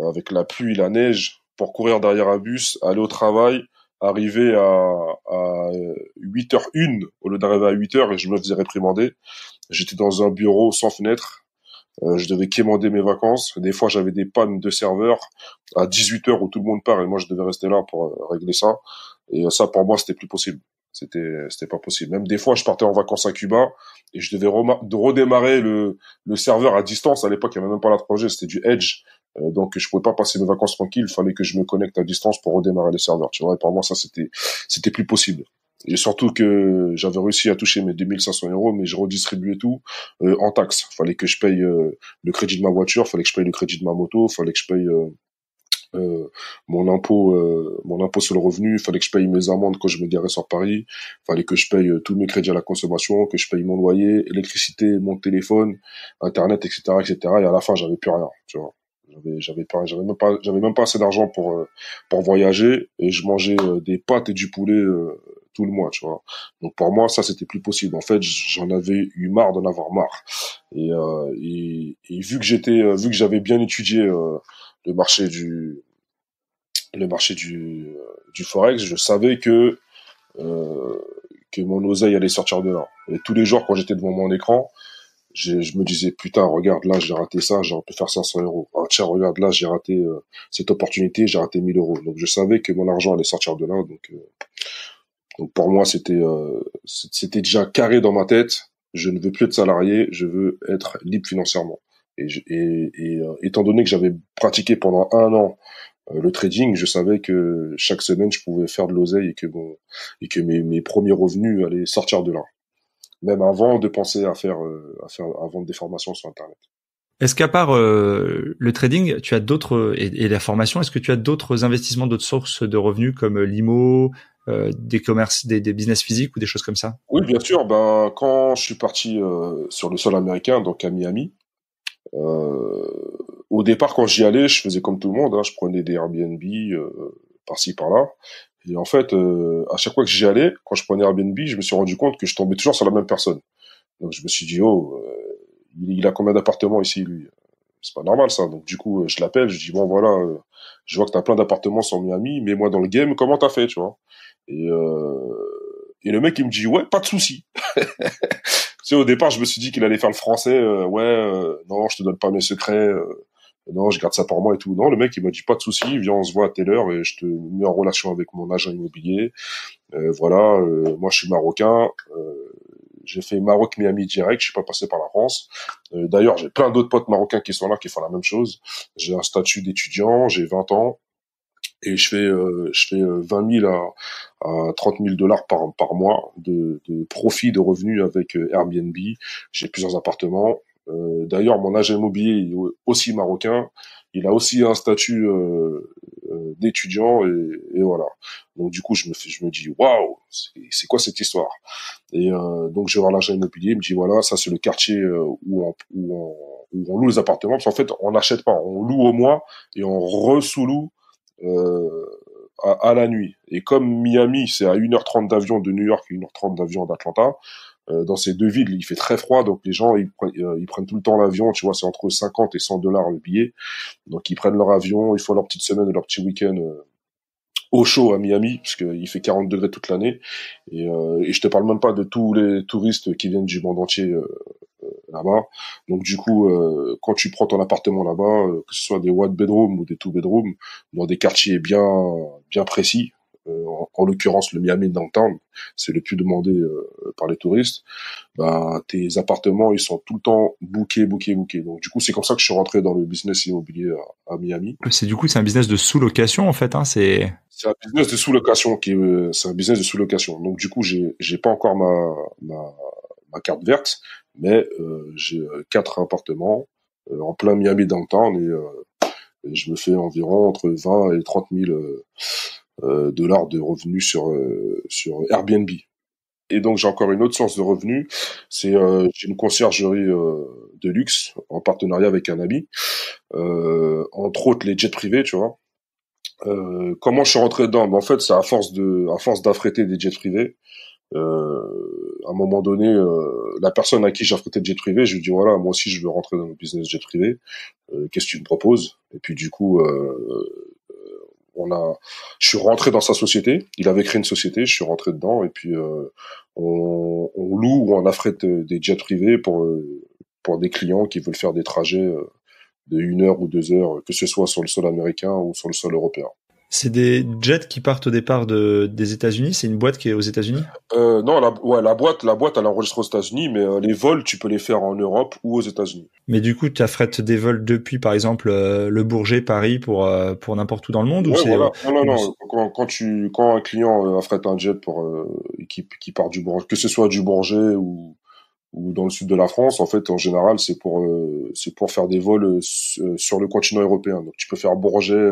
avec la pluie, la neige, pour courir derrière un bus, aller au travail, arriver à 8h01 au lieu d'arriver à 8h et je me faisais réprimander. J'étais dans un bureau sans fenêtre. Je devais quémander mes vacances. Des fois, j'avais des pannes de serveur à 18h où tout le monde part et moi, je devais rester là pour régler ça. Et ça, pour moi, c'était plus possible. C'était pas possible. Même des fois, je partais en vacances à Cuba et je devais redémarrer le serveur à distance. À l'époque, il n'y avait même pas la 3G, c'était du Edge. Donc, je pouvais pas passer mes vacances tranquilles. Il fallait que je me connecte à distance pour redémarrer les serveurs. Tu vois, et pour moi, ça, c'était plus possible. Et surtout que j'avais réussi à toucher mes 2500 €, mais je redistribuais tout en taxes. Fallait que je paye le crédit de ma voiture, fallait que je paye le crédit de ma moto, fallait que je paye mon impôt sur le revenu, fallait que je paye mes amendes quand je me garais sur Paris, fallait que je paye tous mes crédits à la consommation, que je paye mon loyer, électricité, mon téléphone, internet, etc., etc. Et à la fin, j'avais plus rien, tu vois. J'avais même pas assez d'argent pour voyager et je mangeais des pâtes et du poulet tout le mois, tu vois. Donc pour moi, ça c'était plus possible. En fait, j'en avais eu marre d'en avoir marre. Et vu que j'avais bien étudié le marché du forex, je savais que mon oseille allait sortir de là. Et tous les jours quand j'étais devant mon écran, je me disais putain, regarde là, j'ai raté ça, j'aurais pu faire 500 €. Ah, tiens, regarde là, j'ai raté cette opportunité, j'ai raté 1000 €. Donc je savais que mon argent allait sortir de là. Donc Donc pour moi, c'était déjà carré dans ma tête. Je ne veux plus être salarié, je veux être libre financièrement. Étant donné que j'avais pratiqué pendant 1 an le trading, je savais que chaque semaine je pouvais faire de l'oseille et que mes premiers revenus allaient sortir de là. Même avant de penser à vendre des formations sur Internet. Est-ce qu'à part le trading, tu as d'autres et la formation, est-ce que tu as d'autres investissements, d'autres sources de revenus comme l'IMO, des commerces, des business physiques ou des choses comme ça? Oui, bien sûr. Ben, quand je suis parti sur le sol américain, donc à Miami, au départ, quand j'y allais, je faisais comme tout le monde. Hein, je prenais des Airbnb par-ci par-là. Et en fait, à chaque fois que j'y allais, quand je prenais Airbnb, je me suis rendu compte que je tombais toujours sur la même personne. Donc je me suis dit, oh, il a combien d'appartements ici, lui? C'est pas normal ça. Donc du coup, je l'appelle, je dis bon voilà, je vois que t'as plein d'appartements sur Miami, mets-moi dans le game, comment t'as fait, tu vois? Et et le mec il me dit ouais, pas de souci. Tu sais, au départ, je me suis dit qu'il allait faire le français, ouais, non, je te donne pas mes secrets, non, je garde ça pour moi et tout. Non, le mec il m'a dit pas de souci, viens, on se voit à telle heure et je te mets en relation avec mon agent immobilier. Voilà, moi je suis marocain. J'ai fait Maroc-Miami direct, je suis pas passé par la France. D'ailleurs, j'ai plein d'autres potes marocains qui sont là, qui font la même chose. J'ai un statut d'étudiant, j'ai 20 ans et je fais 20 000 à 30 000 dollars par mois de profit, de revenus avec Airbnb. J'ai plusieurs appartements. D'ailleurs, mon agent immobilier est aussi marocain. Il a aussi un statut d'étudiant et voilà. Donc du coup, je me dis waouh, c'est quoi cette histoire? Et donc je vais voir l'agent immobilier, il me dit voilà, ça c'est le quartier où on loue les appartements. Parce qu'en fait, on n'achète pas, on loue au mois et on re-sous-loue euh, à la nuit. Et comme Miami, c'est à 1h30 d'avion de New York et 1h30 d'avion d'Atlanta, dans ces deux villes, il fait très froid, donc les gens ils prennent tout le temps l'avion, tu vois, c'est entre 50 et 100 dollars le billet. Donc ils prennent leur avion, ils font leur petite semaine, leur petit week-end au chaud à Miami, parce qu'il fait 40 degrés toute l'année. Et je te parle même pas de tous les touristes qui viennent du monde entier là-bas. Donc du coup, quand tu prends ton appartement là-bas, que ce soit des one bedroom ou des two bedroom, dans des quartiers bien précis, en l'occurrence le Miami Downtown, c'est le plus demandé par les touristes, bah tes appartements ils sont tout le temps bookés. Donc du coup c'est comme ça que je suis rentré dans le business immobilier à Miami. C'est un business de sous-location en fait, hein, C'est un business de sous-location c'est un business de sous-location. Donc du coup j'ai pas encore ma carte verte, mais j'ai 4 appartements en plein Miami downtown et je me fais environ entre 20 et 30 000 dollars de revenus sur Airbnb. Et donc j'ai encore une autre source de revenus, c'est j'ai une conciergerie de luxe en partenariat avec un ami, entre autres les jets privés, tu vois. Comment je suis rentré dedans? Ben, en fait, c'est à force d'affréter des jets privés. À un moment donné, la personne à qui j'ai affrété le jet privé, je lui dis voilà, moi aussi je veux rentrer dans le business jet privé. Qu'est-ce que tu me proposes? Et puis du coup, je suis rentré dans sa société. Il avait créé une société, je suis rentré dedans et puis on loue ou on affrète des jets privés pour des clients qui veulent faire des trajets de 1 heure ou 2 heures, que ce soit sur le sol américain ou sur le sol européen. c'est des jets qui partent au départ des États-Unis. C'est une boîte qui est aux États-Unis. Non, la boîte, elle enregistre aux États-Unis, mais les vols, tu peux les faire en Europe ou aux États-Unis. Mais du coup, tu affrètes des vols depuis, par exemple, le Bourget, Paris, pour n'importe où dans le monde, ou Ouais, c'est voilà. Non. Quand un client affrète un jet qui part du Bourget, que ce soit du Bourget ou dans le sud de la France, en fait, en général, c'est pour faire des vols sur le continent européen. Donc, tu peux faire Bourget,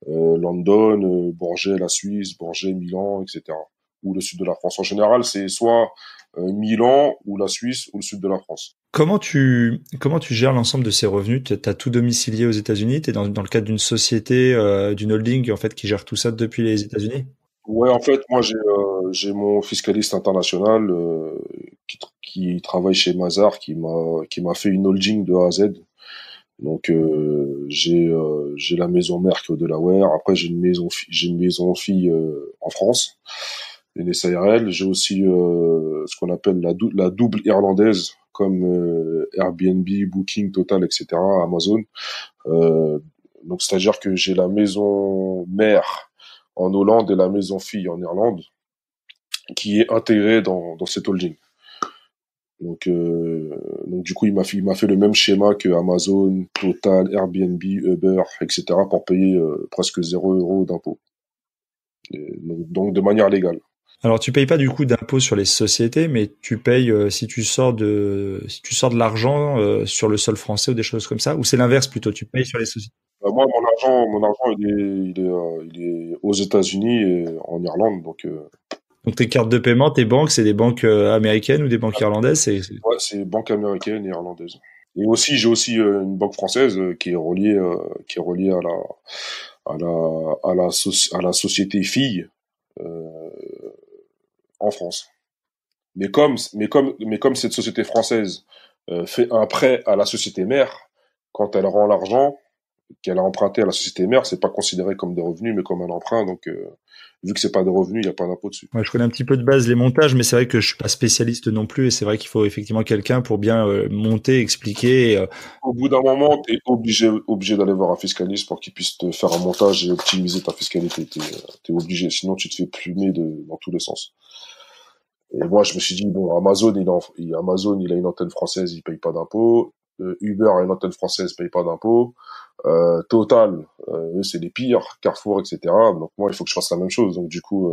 London, Bourget, la Suisse, Bourget, Milan, etc. Ou le sud de la France. En général, c'est soit Milan ou la Suisse ou le sud de la France. Comment tu gères l'ensemble de ces revenus? T'as tout domicilié aux États-Unis? T'es dans le cadre d'une société, d'une holding en fait qui gère tout ça depuis les États-Unis? Ouais, en fait, moi j'ai mon fiscaliste international qui travaille chez Mazars qui m'a fait une holding de A à Z. Donc j'ai la maison mère qui est au Delaware. Après j'ai une maison fille en France, une SARL. J'ai aussi ce qu'on appelle la double irlandaise comme Airbnb, Booking, Total, etc. Amazon. Euh, donc c'est-à-dire que j'ai la maison mère en Hollande et la maison fille en Irlande. qui est intégré dans cette holding. Donc du coup, il m'a fait le même schéma que Amazon, Total, Airbnb, Uber, etc. pour payer presque 0 € d'impôt. Donc de manière légale. Alors tu payes pas du coup d'impôt sur les sociétés, mais tu payes si tu sors de l'argent sur le sol français ou des choses comme ça, ou c'est l'inverse plutôt, tu payes sur les sociétés. Moi, mon argent, il est aux États-Unis et en Irlande, donc. Donc tes cartes de paiement, tes banques, c'est des banques américaines ou des banques irlandaises, Ouais, c'est banque américaine et irlandaise. Et aussi, j'ai aussi une banque française qui est reliée à la société fille en France. Mais comme cette société française fait un prêt à la société mère, quand elle rend l'argent qu'elle a emprunté à la société mère, c'est pas considéré comme des revenus, mais comme un emprunt. Donc, vu que c'est pas des revenus, il y a pas d'impôt dessus. Ouais, je connais un petit peu de base les montages, mais c'est vrai que je suis pas spécialiste non plus, et c'est vrai qu'il faut effectivement quelqu'un pour bien monter, expliquer. Au bout d'un moment, t'es obligé d'aller voir un fiscaliste pour qu'il puisse te faire un montage et optimiser ta fiscalité. T'es obligé, sinon tu te fais plumer dans tous les sens. Et moi, je me suis dit, bon, Amazon, il a une antenne française, il paye pas d'impôts. Uber a une antenne française, paye pas d'impôts. Total, eux, c'est les pires. Carrefour, etc. Donc moi, il faut que je fasse la même chose. Donc du coup,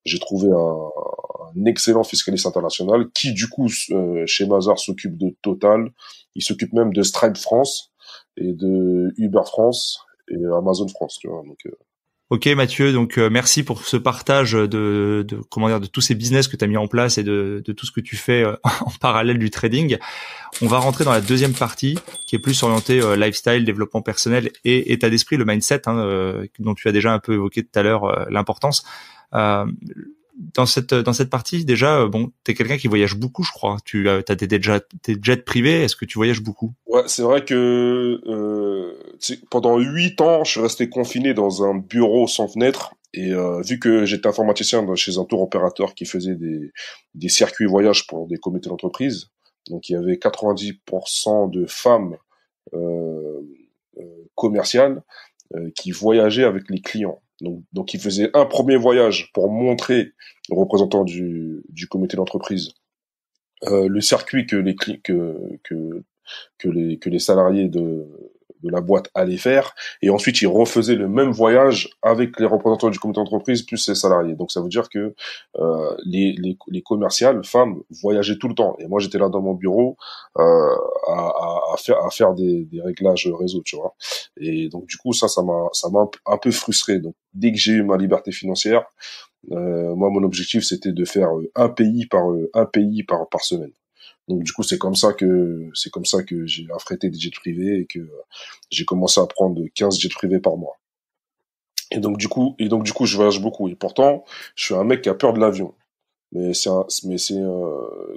j'ai trouvé un excellent fiscaliste international qui, du coup, chez Mazars, s'occupe de Total. Il s'occupe même de Stripe France et de Uber France et Amazon France, tu vois. Donc, Ok Mathieu, donc merci pour ce partage de tous ces business que tu as mis en place et de tout ce que tu fais en parallèle du trading. On va rentrer dans la deuxième partie qui est plus orientée lifestyle, développement personnel et état d'esprit, le mindset dont tu as déjà un peu évoqué tout à l'heure l'importance. Dans cette partie déjà, bon, t'es quelqu'un qui voyage beaucoup, je crois. Tu as tes jets privés. Est-ce que tu voyages beaucoup? Ouais, c'est vrai que pendant 8 ans, je suis resté confiné dans un bureau sans fenêtre. Et vu que j'étais informaticien chez un tour opérateur qui faisait des circuits voyage pour des comités d'entreprise, donc il y avait 90% de femmes commerciales qui voyageaient avec les clients. Donc ils faisaient un premier voyage pour montrer aux représentants du comité d'entreprise le circuit que les salariés de la boîte allaient faire, et ensuite ils refaisaient le même voyage avec les représentants du comité d'entreprise plus les salariés. Donc ça veut dire que les commerciales femmes voyageaient tout le temps, et moi j'étais là dans mon bureau à faire des réglages réseau, tu vois. Et donc du coup ça m'a un peu frustré. Donc dès que j'ai eu ma liberté financière, moi mon objectif c'était de faire un pays par semaine. Donc du coup c'est comme ça que j'ai affrété des jets privés et que j'ai commencé à prendre 15 jets privés par mois. Et donc du coup je voyage beaucoup, et pourtant je suis un mec qui a peur de l'avion. Mais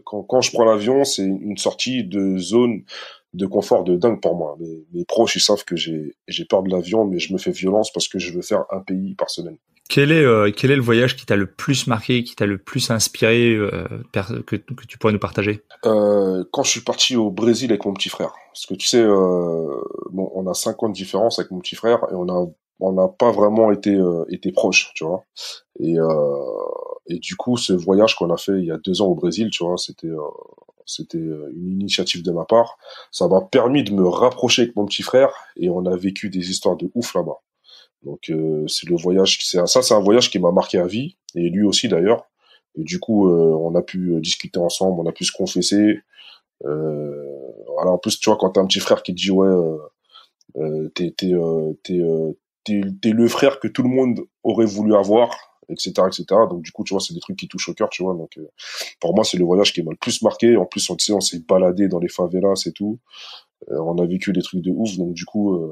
quand je prends l'avion, c'est une sortie de zone de confort de dingue pour moi. Mes proches, ils savent que j'ai peur de l'avion, mais je me fais violence parce que je veux faire un pays par semaine. Quel est le voyage qui t'a le plus marqué, qui t'a le plus inspiré, que tu pourrais nous partager? Quand je suis parti au Brésil avec mon petit frère. Parce que tu sais, bon, on a 5 ans de différence avec mon petit frère, et on n'a pas vraiment été proches, tu vois. Et du coup, ce voyage qu'on a fait il y a 2 ans au Brésil, tu vois, c'était une initiative de ma part. Ça m'a permis de me rapprocher avec mon petit frère, et on a vécu des histoires de ouf là-bas. Donc c'est un voyage qui m'a marqué à vie, et lui aussi d'ailleurs. Et du coup, on a pu discuter ensemble, on a pu se confesser. Voilà, en plus, tu vois, quand t'as un petit frère qui te dit ouais, t'es le frère que tout le monde aurait voulu avoir, etc., etc. Donc du coup, tu vois, c'est des trucs qui touchent au cœur, tu vois. Donc pour moi, c'est le voyage qui m'a le plus marqué. En plus, on s'est baladé dans les favelas et tout. On a vécu des trucs de ouf. Donc du coup,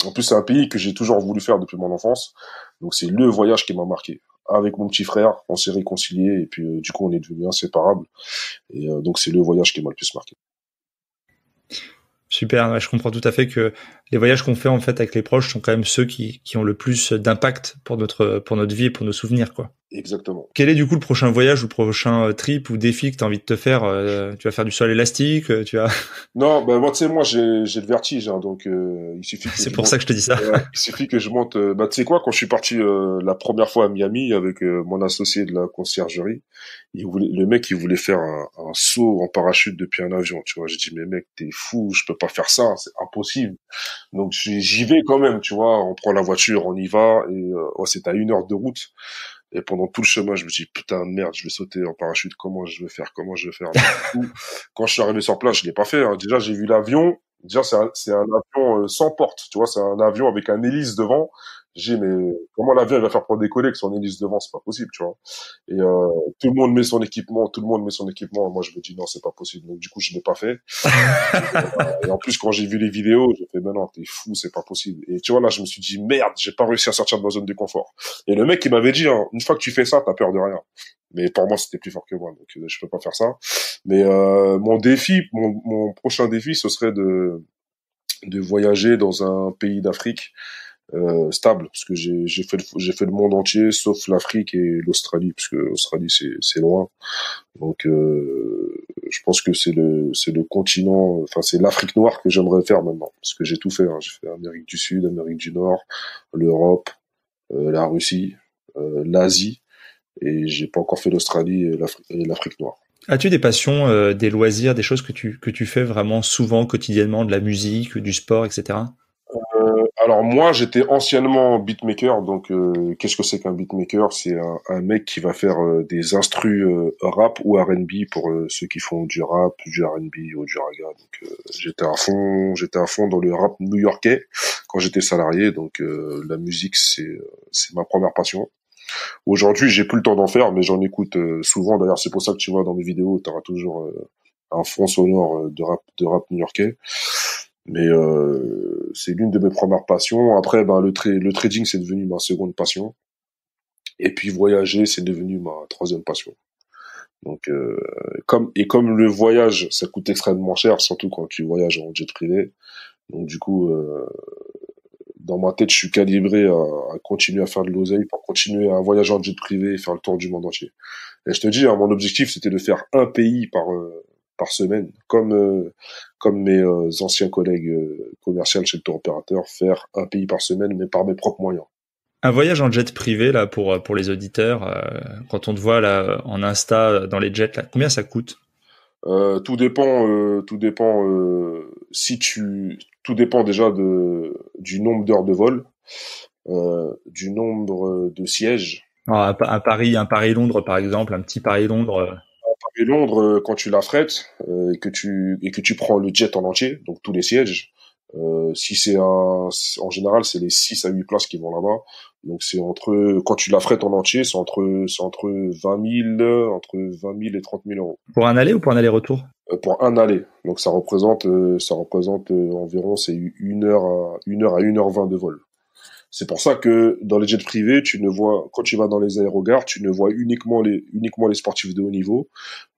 en plus, c'est un pays que j'ai toujours voulu faire depuis mon enfance. Donc c'est le voyage qui m'a marqué. Avec mon petit frère, on s'est réconciliés, et puis du coup, on est devenus inséparables. Et donc c'est le voyage qui m'a le plus marqué. Super, ouais, je comprends tout à fait que les voyages qu'on fait en fait avec les proches sont quand même ceux qui ont le plus d'impact pour notre vie et pour nos souvenirs, quoi. Exactement. Quel est du coup le prochain voyage ou le prochain trip ou défi que tu as envie de te faire? Tu vas faire du sol élastique, tu vas... Non, ben moi, tu sais, moi, j'ai le vertige, hein, donc il suffit que C'est je pour monte. ça que je te dis ça. Ouais, il suffit que je monte. Bah, tu sais quoi, quand je suis parti la première fois à Miami avec mon associé de la conciergerie, le mec, il voulait faire un saut en parachute depuis un avion. Tu vois, j'ai dit, mais mec, t'es fou, je peux pas faire ça, c'est impossible. Donc j'y vais quand même, tu vois. On prend la voiture, on y va, et ouais, c'est à 1 heure de route. Et pendant tout le chemin, je me dis, putain, merde, je vais sauter en parachute, comment je vais faire. Mais du coup, quand je suis arrivé sur place, je l'ai pas fait, hein. Déjà, j'ai vu l'avion. Déjà, c'est un avion sans porte, tu vois, c'est un avion avec un hélice devant. J'ai dit, mais comment l'avion il va faire pour décoller avec son hélice devant, c'est pas possible, tu vois. Et tout le monde met son équipement, tout le monde met son équipement. Moi, je me dis, non, c'est pas possible. Donc, du coup, je l'ai pas fait. Et en plus, quand j'ai vu les vidéos, j'ai fait, mais non, t'es fou, c'est pas possible. Et tu vois, là, je me suis dit, merde, j'ai pas réussi à sortir de ma zone de confort. Et le mec, il m'avait dit, hein, une fois que tu fais ça, t'as peur de rien. Mais pour moi, c'était plus fort que moi, donc je peux pas faire ça. Mais mon prochain défi, ce serait de voyager dans un pays d'Afrique stable, parce que j'ai fait le monde entier, sauf l'Afrique et l'Australie, parce que l'Australie c'est loin. Donc je pense que c'est le continent, enfin c'est l'Afrique noire que j'aimerais faire maintenant, parce que j'ai tout fait, hein. J'ai fait Amérique du Sud, Amérique du Nord, l'Europe, la Russie, l'Asie, et j'ai pas encore fait l'Australie et l'Afrique noire. As-tu des passions, des loisirs, des choses que tu fais vraiment souvent, quotidiennement, de la musique, du sport, etc.? Alors moi, j'étais anciennement beatmaker, donc qu'est-ce que c'est qu'un beatmaker? C'est un mec qui va faire des instrus rap ou R&B pour ceux qui font du rap, du R&B ou du raga. Donc j'étais à fond dans le rap new-yorkais quand j'étais salarié. Donc la musique, c'est ma première passion. Aujourd'hui, j'ai plus le temps d'en faire, mais j'en écoute souvent. D'ailleurs, c'est pour ça que tu vois dans mes vidéos, tu auras toujours un fond sonore de rap new-yorkais. Mais c'est l'une de mes premières passions. Après, ben le trading c'est devenu ma seconde passion. Et puis voyager c'est devenu ma troisième passion. Donc comme le voyage ça coûte extrêmement cher, surtout quand tu voyages en jet privé. Donc du coup dans ma tête je suis calibré à continuer à faire de l'oseille pour continuer à voyager en jet privé et faire le tour du monde entier. Et je te dis, hein, mon objectif c'était de faire un pays par semaine, comme mes anciens collègues commerciaux chez le tour opérateur, faire un pays par semaine, mais par mes propres moyens. Un voyage en jet privé, là, pour les auditeurs, quand on te voit, là, en Insta, dans les jets, là, combien ça coûte? Tout dépend si tu, tout dépend déjà du nombre d'heures de vol, du nombre de sièges. Alors, un Paris-Londres, par exemple, un petit Paris-Londres. Et Londres, quand tu l'affrètes et que tu prends le jet en entier, donc tous les sièges, si c'est en général c'est les 6 à 8 places qui vont là-bas. Donc c'est quand tu l'affrètes en entier, c'est entre 20 000 et 30 000 euros. Pour un aller ou pour un aller-retour? Pour un aller. Donc ça représente environ c'est 1 heure à 1h20 de vol. C'est pour ça que dans les jets privés, quand tu vas dans les aérogares, tu ne vois uniquement les sportifs de haut niveau,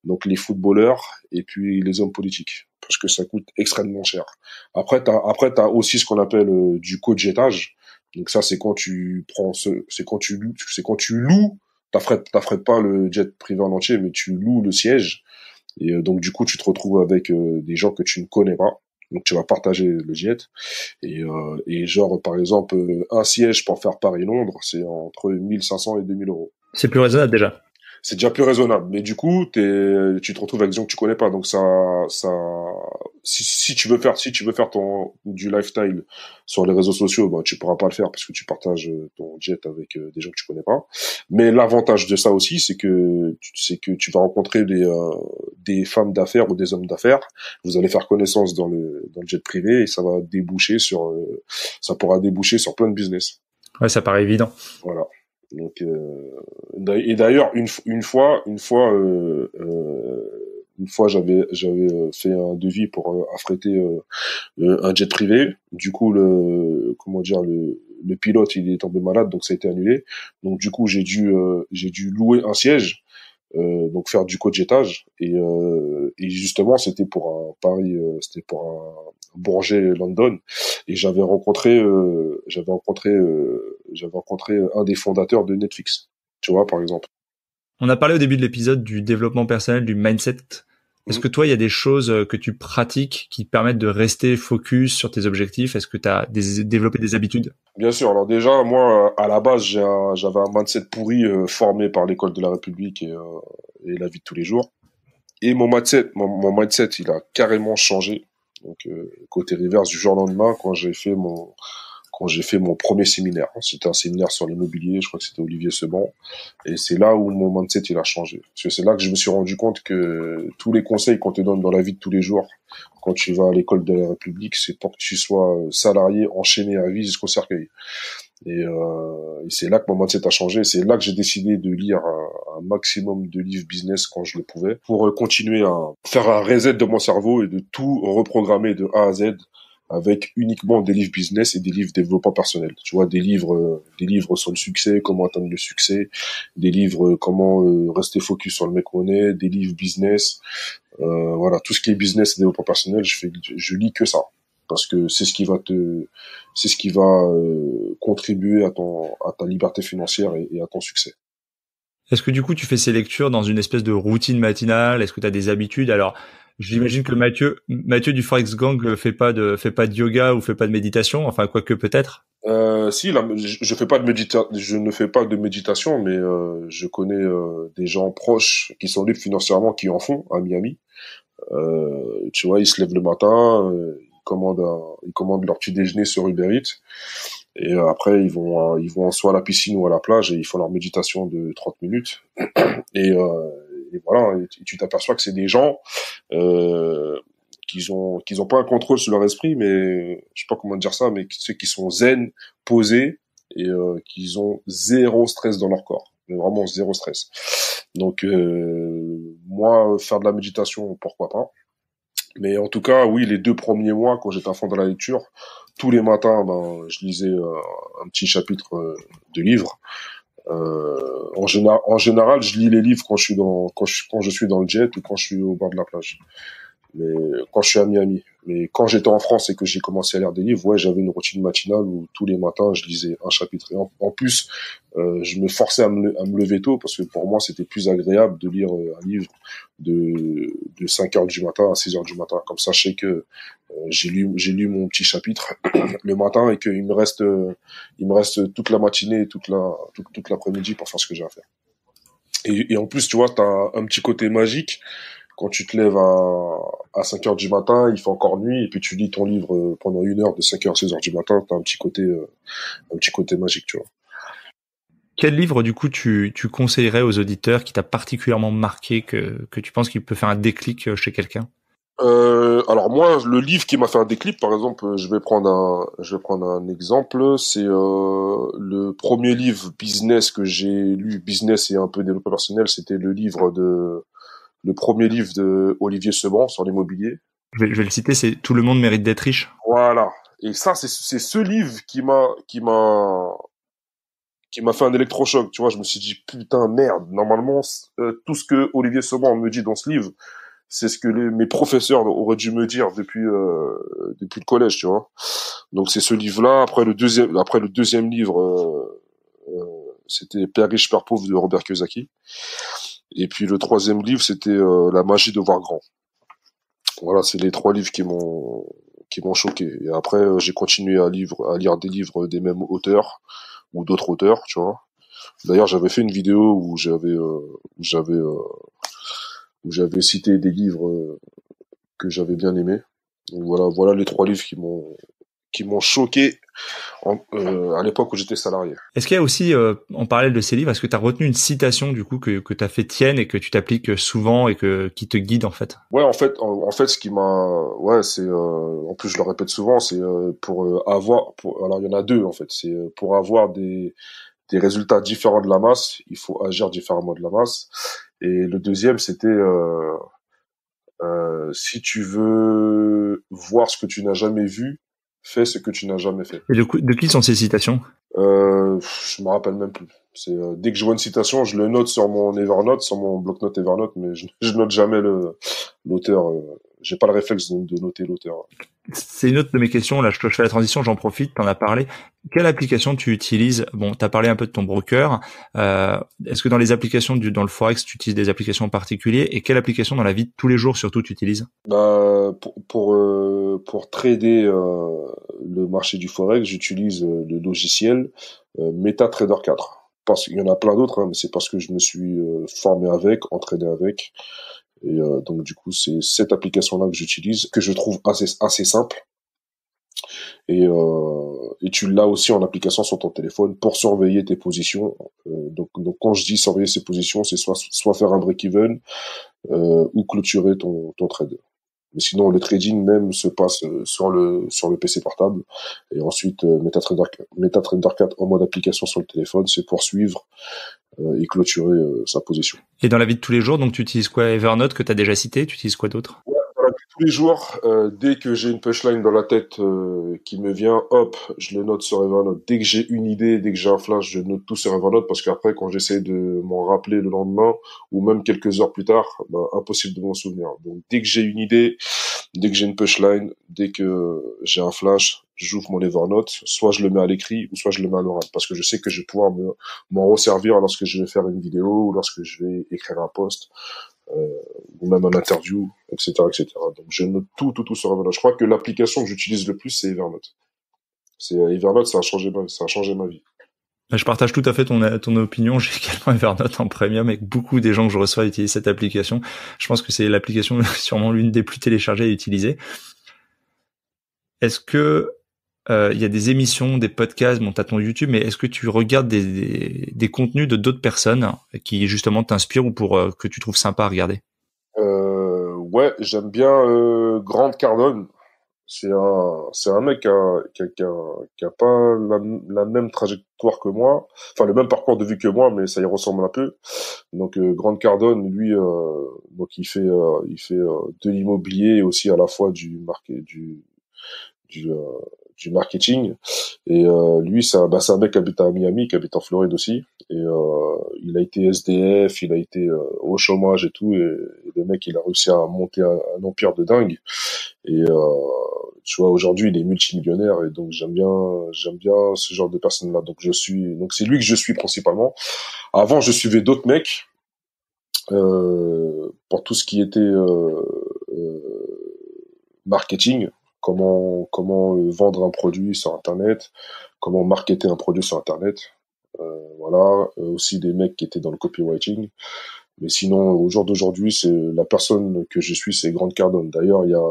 donc les footballeurs et puis les hommes politiques, parce que ça coûte extrêmement cher. Après, t'as aussi ce qu'on appelle du co-jetage. Donc ça, c'est quand tu loues, t'affrètes pas le jet privé en entier, mais tu loues le siège. Et donc du coup, tu te retrouves avec des gens que tu ne connais pas. Donc tu vas partager le jet et genre par exemple un siège pour faire Paris-Londres c'est entre 1500 et 2000 euros. C'est plus raisonnable déjà. C'est déjà plus raisonnable, mais du coup tu te retrouves avec des gens que tu connais pas, donc si tu veux faire du lifestyle sur les réseaux sociaux, bah tu pourras pas le faire parce que tu partages ton jet avec des gens que tu connais pas. Mais l'avantage de ça aussi c'est que tu vas rencontrer des femmes d'affaires ou des hommes d'affaires. Vous allez faire connaissance dans le jet privé et ça pourra déboucher sur plein de business. Ouais, ça paraît évident. Voilà. Donc et d'ailleurs une fois j'avais fait un devis pour affréter un jet privé. Du coup le pilote il est tombé malade donc ça a été annulé. Donc du coup j'ai dû louer un siège, donc faire du co-jetage et justement c'était pour un Bourget London et j'avais rencontré un des fondateurs de Netflix. tu vois, par exemple. On a parlé au début de l'épisode du développement personnel, du mindset. Est-ce que toi, il y a des choses que tu pratiques qui te permettent de rester focus sur tes objectifs? Est-ce que tu as développé des habitudes? Bien sûr. Alors déjà, moi, à la base, j'avais un mindset pourri formé par l'école de la République et la vie de tous les jours. Et mon mindset, il a carrément changé. Donc côté reverse du jour au lendemain, quand j'ai fait mon premier séminaire. C'était un séminaire sur l'immobilier, je crois que c'était Olivier Seban. Et c'est là où mon mindset, il a changé. Parce que c'est là que je me suis rendu compte que tous les conseils qu'on te donne dans la vie de tous les jours, quand tu vas à l'école de la République, c'est pour que tu sois salarié, enchaîné à vie jusqu'au cercueil. Et c'est là que mon mindset a changé. C'est là que j'ai décidé de lire un maximum de livres business quand je le pouvais, pour continuer à faire un reset de mon cerveau et de tout reprogrammer de A à Z, avec uniquement des livres business et des livres développement personnel. Tu vois, des livres sur le succès, comment atteindre le succès, des livres comment rester focus sur le mec qu'on est, des livres business, voilà, tout ce qui est business et développement personnel, je lis que ça, parce que c'est ce qui va contribuer à ta liberté financière et à ton succès. Est-ce que du coup, tu fais ces lectures dans une espèce de routine matinale? Est-ce que tu as des habitudes? Alors, j'imagine que Mathieu du Forex Gang fait pas de yoga ou fait pas de méditation. Enfin, quoique peut-être. Si, là, je ne fais pas de méditation, mais je connais des gens proches qui sont libres financièrement qui en font à Miami. Tu vois, ils se lèvent le matin, ils commandent leur petit déjeuner sur Uber Eats, et après ils vont soit à la piscine ou à la plage et ils font leur méditation de 30 minutes. Et voilà, et tu t'aperçois que c'est des gens qui ont pas un contrôle sur leur esprit, mais je sais pas comment dire ça, mais ceux qui sont zen, posés, et qui ont zéro stress dans leur corps, mais vraiment zéro stress. Donc moi, faire de la méditation, pourquoi pas. Mais en tout cas, oui, les 2 premiers mois, quand j'étais à fond dans la lecture, tous les matins, je lisais un petit chapitre de livre. En général, je lis les livres quand je suis dans le jet ou quand je suis au bord de la plage. Mais quand je suis à Miami. Mais quand j'étais en France et que j'ai commencé à lire des livres, ouais, j'avais une routine matinale où tous les matins je lisais un chapitre. Et en plus, je me forçais à me lever tôt, parce que pour moi c'était plus agréable de lire un livre de 5 heures du matin à 6 heures du matin. Comme ça, je sais que j'ai lu mon petit chapitre le matin et qu'il me reste toute la matinée et toute l'après-midi pour faire ce que j'ai à faire. Et en plus, tu vois, t'as un petit côté magique. Quand tu te lèves à 5 heures du matin, il fait encore nuit, et puis tu lis ton livre pendant 1 heure de 5 heures à 6 heures du matin, t'as un petit côté magique, tu vois. Quel livre, du coup, tu conseillerais aux auditeurs qui t'a particulièrement marqué, que tu penses qu'il peut faire un déclic chez quelqu'un? Alors moi, le livre qui m'a fait un déclic, par exemple, je vais prendre un exemple, c'est le premier livre business que j'ai lu, business et un peu développement personnel, c'était le premier livre de Olivier Seban sur l'immobilier. Je vais le citer, c'est Tout le monde mérite d'être riche. Voilà. Et ça, c'est ce livre qui m'a fait un électrochoc. Tu vois, je me suis dit, putain, merde. Normalement, tout ce que Olivier Seban me dit dans ce livre, c'est ce que mes professeurs auraient dû me dire depuis le collège, tu vois. Donc c'est ce livre-là. Après le deuxième livre, c'était Père riche, Père pauvre de Robert Kiyosaki. Et puis le troisième livre, c'était La magie de voir grand. Voilà, c'est les 3 livres qui m'ont choqué. Et après, j'ai continué à lire des livres des mêmes auteurs ou d'autres auteurs, tu vois. D'ailleurs, j'avais fait une vidéo où j'avais cité des livres que j'avais bien aimés. Donc voilà les 3 livres qui m'ont choqué à l'époque où j'étais salarié. Est-ce qu'il y a aussi, en parallèle de ces livres, est-ce que tu as retenu une citation du coup que tu as fait tienne et que tu t'appliques souvent et qui te guide en fait? Ouais, en fait, ce qui m'a, c'est, en plus je le répète souvent, c'est alors il y en a 2 en fait, c'est pour avoir des résultats différents de la masse, il faut agir différemment de la masse. Et le deuxième, c'était si tu veux voir ce que tu n'as jamais vu, fais ce que tu n'as jamais fait. Et de qui sont ces citations? Je me rappelle même plus. C'est dès que je vois une citation, je le note sur mon Evernote, sur mon bloc-notes Evernote, mais je note jamais l'auteur. j'ai pas le réflexe de noter l'auteur. C'est une autre de mes questions. Là, je fais la transition, j'en profite, t'en as parlé. Quelle application tu utilises? Bon, t'as parlé un peu de ton broker. Est-ce que dans les applications dans le Forex, tu utilises des applications en particulier? Et quelle application dans la vie de tous les jours, surtout, tu utilises? Pour trader le marché du Forex, j'utilise le logiciel MetaTrader 4. Parce qu'il y en a plein d'autres, hein, mais c'est parce que je me suis formé avec, entraîné avec. Et donc du coup, c'est cette application-là que j'utilise, que je trouve assez simple. Et tu l'as aussi en application sur ton téléphone pour surveiller tes positions. Donc quand je dis surveiller ses positions, c'est soit faire un break-even ou clôturer ton trade. Mais sinon, le trading même se passe sur le PC portable. Et ensuite, MetaTrader 4 en mode application sur le téléphone, c'est pour suivre et clôturer sa position. Et dans la vie de tous les jours, donc tu utilises quoi? Evernote que tu as déjà cité, tu utilises quoi d'autre? Ouais, voilà, tous les jours, dès que j'ai une punchline dans la tête qui me vient, hop, je le note sur Evernote. Dès que j'ai une idée, dès que j'ai un flash, je note tout sur Evernote parce qu'après, quand j'essaie de m'en rappeler le lendemain ou même quelques heures plus tard, impossible de m'en souvenir. Donc dès que j'ai une idée, dès que j'ai une punchline, dès que j'ai un flash, j'ouvre mon Evernote, soit je le mets à l'écrit ou soit je le mets à l'oral parce que je sais que je vais pouvoir m'en resservir lorsque je vais faire une vidéo ou lorsque je vais écrire un post ou même un interview, etc., etc. Donc je note tout sur Evernote. Je crois que l'application que j'utilise le plus, c'est Evernote. Evernote, ça a changé ma vie. Je partage tout à fait ton opinion. J'ai également Evernote en premium et beaucoup des gens que je reçois utilisent cette application. Je pense que c'est l'application sûrement l'une des plus téléchargées et utilisées. Est-ce que il y a des émissions, des podcasts, bon, t'as ton YouTube, mais est-ce que tu regardes des contenus de d'autres personnes qui justement t'inspirent ou pour que tu trouves sympa à regarder? Ouais, j'aime bien Grant Cardone. C'est un mec qui a pas la même trajectoire que moi, enfin le même parcours de vie que moi, mais ça y ressemble un peu. Donc Grant Cardone, lui, donc il fait de l'immobilier et aussi à la fois du, euh, du marketing. Et lui, c'est un mec qui habite à Miami, qui habite en Floride aussi. Et il a été SDF, il a été au chômage et tout. Et le mec, il a réussi à monter un empire de dingue. Et tu vois, aujourd'hui, il est multimillionnaire. Et donc j'aime bien ce genre de personnes-là. Donc c'est lui que je suis principalement. Avant, je suivais d'autres mecs pour tout ce qui était marketing. Comment vendre un produit sur Internet, comment marketer un produit sur Internet. Voilà, aussi des mecs qui étaient dans le copywriting. Mais sinon, au jour d'aujourd'hui, c'est la personne que je suis, c'est Grant Cardone. D'ailleurs, il y a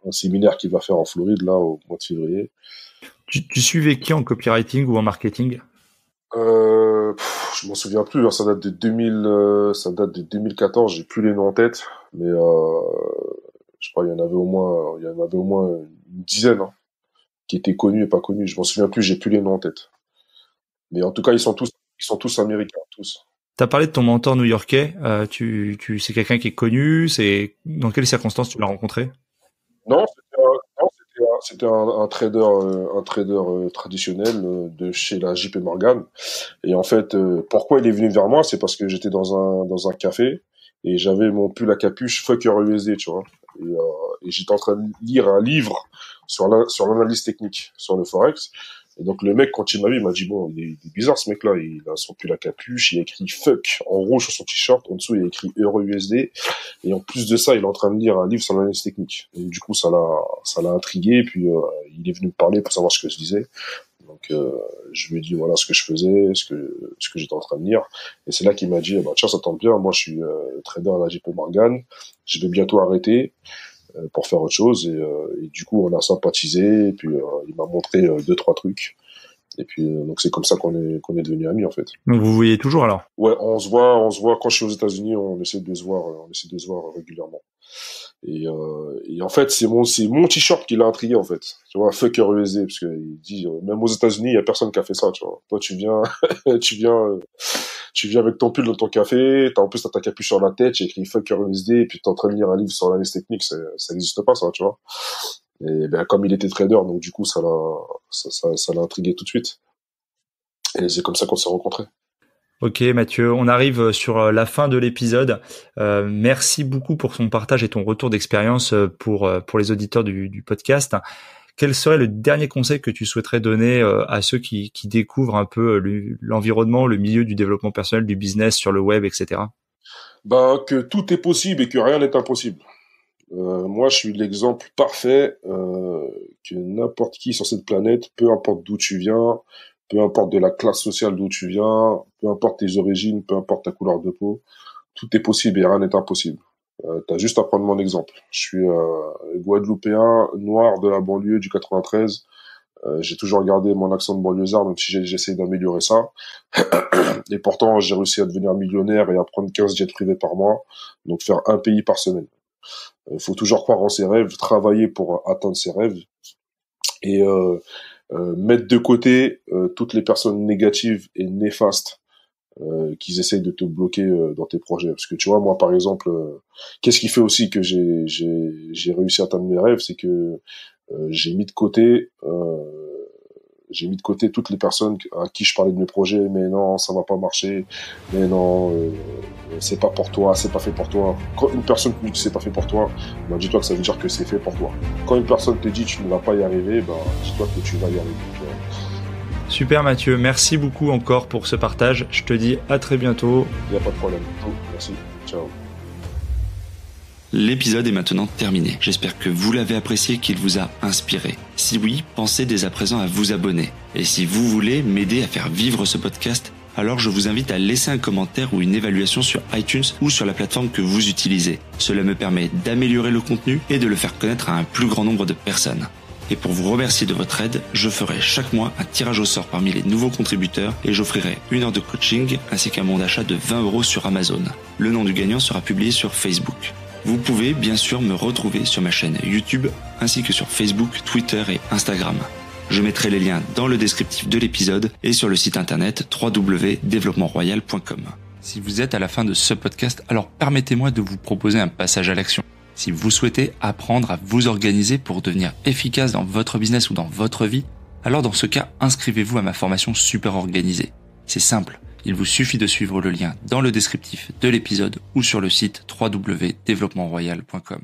un séminaire qu'il va faire en Floride là au mois de février. Tu suivais qui en copywriting ou en marketing? Je m'en souviens plus. Hein, ça date de 2014. J'ai plus les noms en tête, mais je crois qu'il y en avait au moins une dizaine hein, qui étaient connus et pas connus. Je m'en souviens plus. J'ai plus les noms en tête. Mais en tout cas, ils sont tous américains, tous. T'as parlé de ton mentor new-yorkais. C'est quelqu'un qui est connu. C'est dans quelles circonstances tu l'as rencontré? Non, c'était un trader traditionnel de chez la JP Morgan. Et en fait, pourquoi il est venu vers moi, c'est parce que j'étais dans un café et j'avais mon pull à capuche Fuck Your USD, tu vois. Et j'étais en train de lire un livre sur l'analyse technique sur le forex. Et donc le mec, quand il m'a vu, il m'a dit bon, il est bizarre ce mec-là, il a son pull à capuche, il a écrit fuck en rouge sur son t-shirt, en dessous il a écrit euro USD, et en plus de ça, il est en train de lire un livre sur l'analyse technique. Et du coup, ça l'a intrigué, et puis il est venu me parler pour savoir ce que je disais. Donc je lui ai dit voilà ce que je faisais, ce que j'étais en train de lire, et c'est là qu'il m'a dit tiens, ça tombe bien, moi je suis trader à la JP Morgan, je vais bientôt arrêter pour faire autre chose et du coup on a sympathisé et puis il m'a montré deux trois trucs et puis donc c'est comme ça qu'on est devenus amis en fait. Donc vous voyez toujours alors? Ouais, on se voit quand je suis aux États-Unis, on essaie de se voir régulièrement. Et en fait c'est mon t-shirt qui l'a intrigué en fait. Tu vois, fuck your USD parce que il dit même aux États-Unis, il y a personne qui a fait ça, tu vois. Toi tu viens tu viens avec ton pull dans ton café, en plus t'as ta capuche sur la tête, j'ai écrit fuck your USD et puis t'es en train de lire un livre sur l'analyse technique, ça n'existe pas ça, tu vois. Et ben comme il était trader, donc du coup ça l'a intrigué tout de suite. Et c'est comme ça qu'on s'est rencontrés. Ok Mathieu, on arrive sur la fin de l'épisode. Merci beaucoup pour ton partage et ton retour d'expérience pour les auditeurs du podcast. Quel serait le dernier conseil que tu souhaiterais donner à ceux qui découvrent un peu l'environnement, le milieu du développement personnel, du business sur le web, etc. Que tout est possible et que rien n'est impossible. Moi, je suis l'exemple parfait que n'importe qui sur cette planète, peu importe d'où tu viens, peu importe de la classe sociale d'où tu viens, peu importe tes origines, peu importe ta couleur de peau, tout est possible et rien n'est impossible. T'as juste à prendre mon exemple. Je suis guadeloupéen, noir de la banlieue du 93. J'ai toujours gardé mon accent de banlieusard, même si j'essaie d'améliorer ça. Et pourtant, j'ai réussi à devenir millionnaire et à prendre 15 jets privés par mois, donc faire un pays par semaine. Il faut toujours croire en ses rêves, travailler pour atteindre ses rêves et mettre de côté toutes les personnes négatives et néfastes qui essayent de te bloquer dans tes projets. Parce que tu vois, moi par exemple, qu'est-ce qui fait aussi que j'ai réussi à atteindre mes rêves, c'est que j'ai mis de côté toutes les personnes à qui je parlais de mes projets. Mais non, ça va pas marcher. Mais non, c'est pas pour toi, c'est pas fait pour toi. Quand une personne te dit que c'est pas fait pour toi, ben dis-toi que ça veut dire que c'est fait pour toi. Quand une personne te dit que tu ne vas pas y arriver, ben dis-toi que tu vas y arriver. Super Mathieu, merci beaucoup encore pour ce partage. Je te dis à très bientôt. Il n'y a pas de problème. Merci. Ciao. L'épisode est maintenant terminé. J'espère que vous l'avez apprécié et qu'il vous a inspiré. Si oui, pensez dès à présent à vous abonner. Et si vous voulez m'aider à faire vivre ce podcast, alors je vous invite à laisser un commentaire ou une évaluation sur iTunes ou sur la plateforme que vous utilisez. Cela me permet d'améliorer le contenu et de le faire connaître à un plus grand nombre de personnes. Et pour vous remercier de votre aide, je ferai chaque mois un tirage au sort parmi les nouveaux contributeurs et j'offrirai 1 heure de coaching ainsi qu'un bon d'achat de 20 € sur Amazon. Le nom du gagnant sera publié sur Facebook. Vous pouvez bien sûr me retrouver sur ma chaîne YouTube ainsi que sur Facebook, Twitter et Instagram. Je mettrai les liens dans le descriptif de l'épisode et sur le site internet www.developpementroyal.com. Si vous êtes à la fin de ce podcast, alors permettez-moi de vous proposer un passage à l'action. Si vous souhaitez apprendre à vous organiser pour devenir efficace dans votre business ou dans votre vie, alors dans ce cas, inscrivez-vous à ma formation Super Organisée. C'est simple, il vous suffit de suivre le lien dans le descriptif de l'épisode ou sur le site www.developpementroyal.com.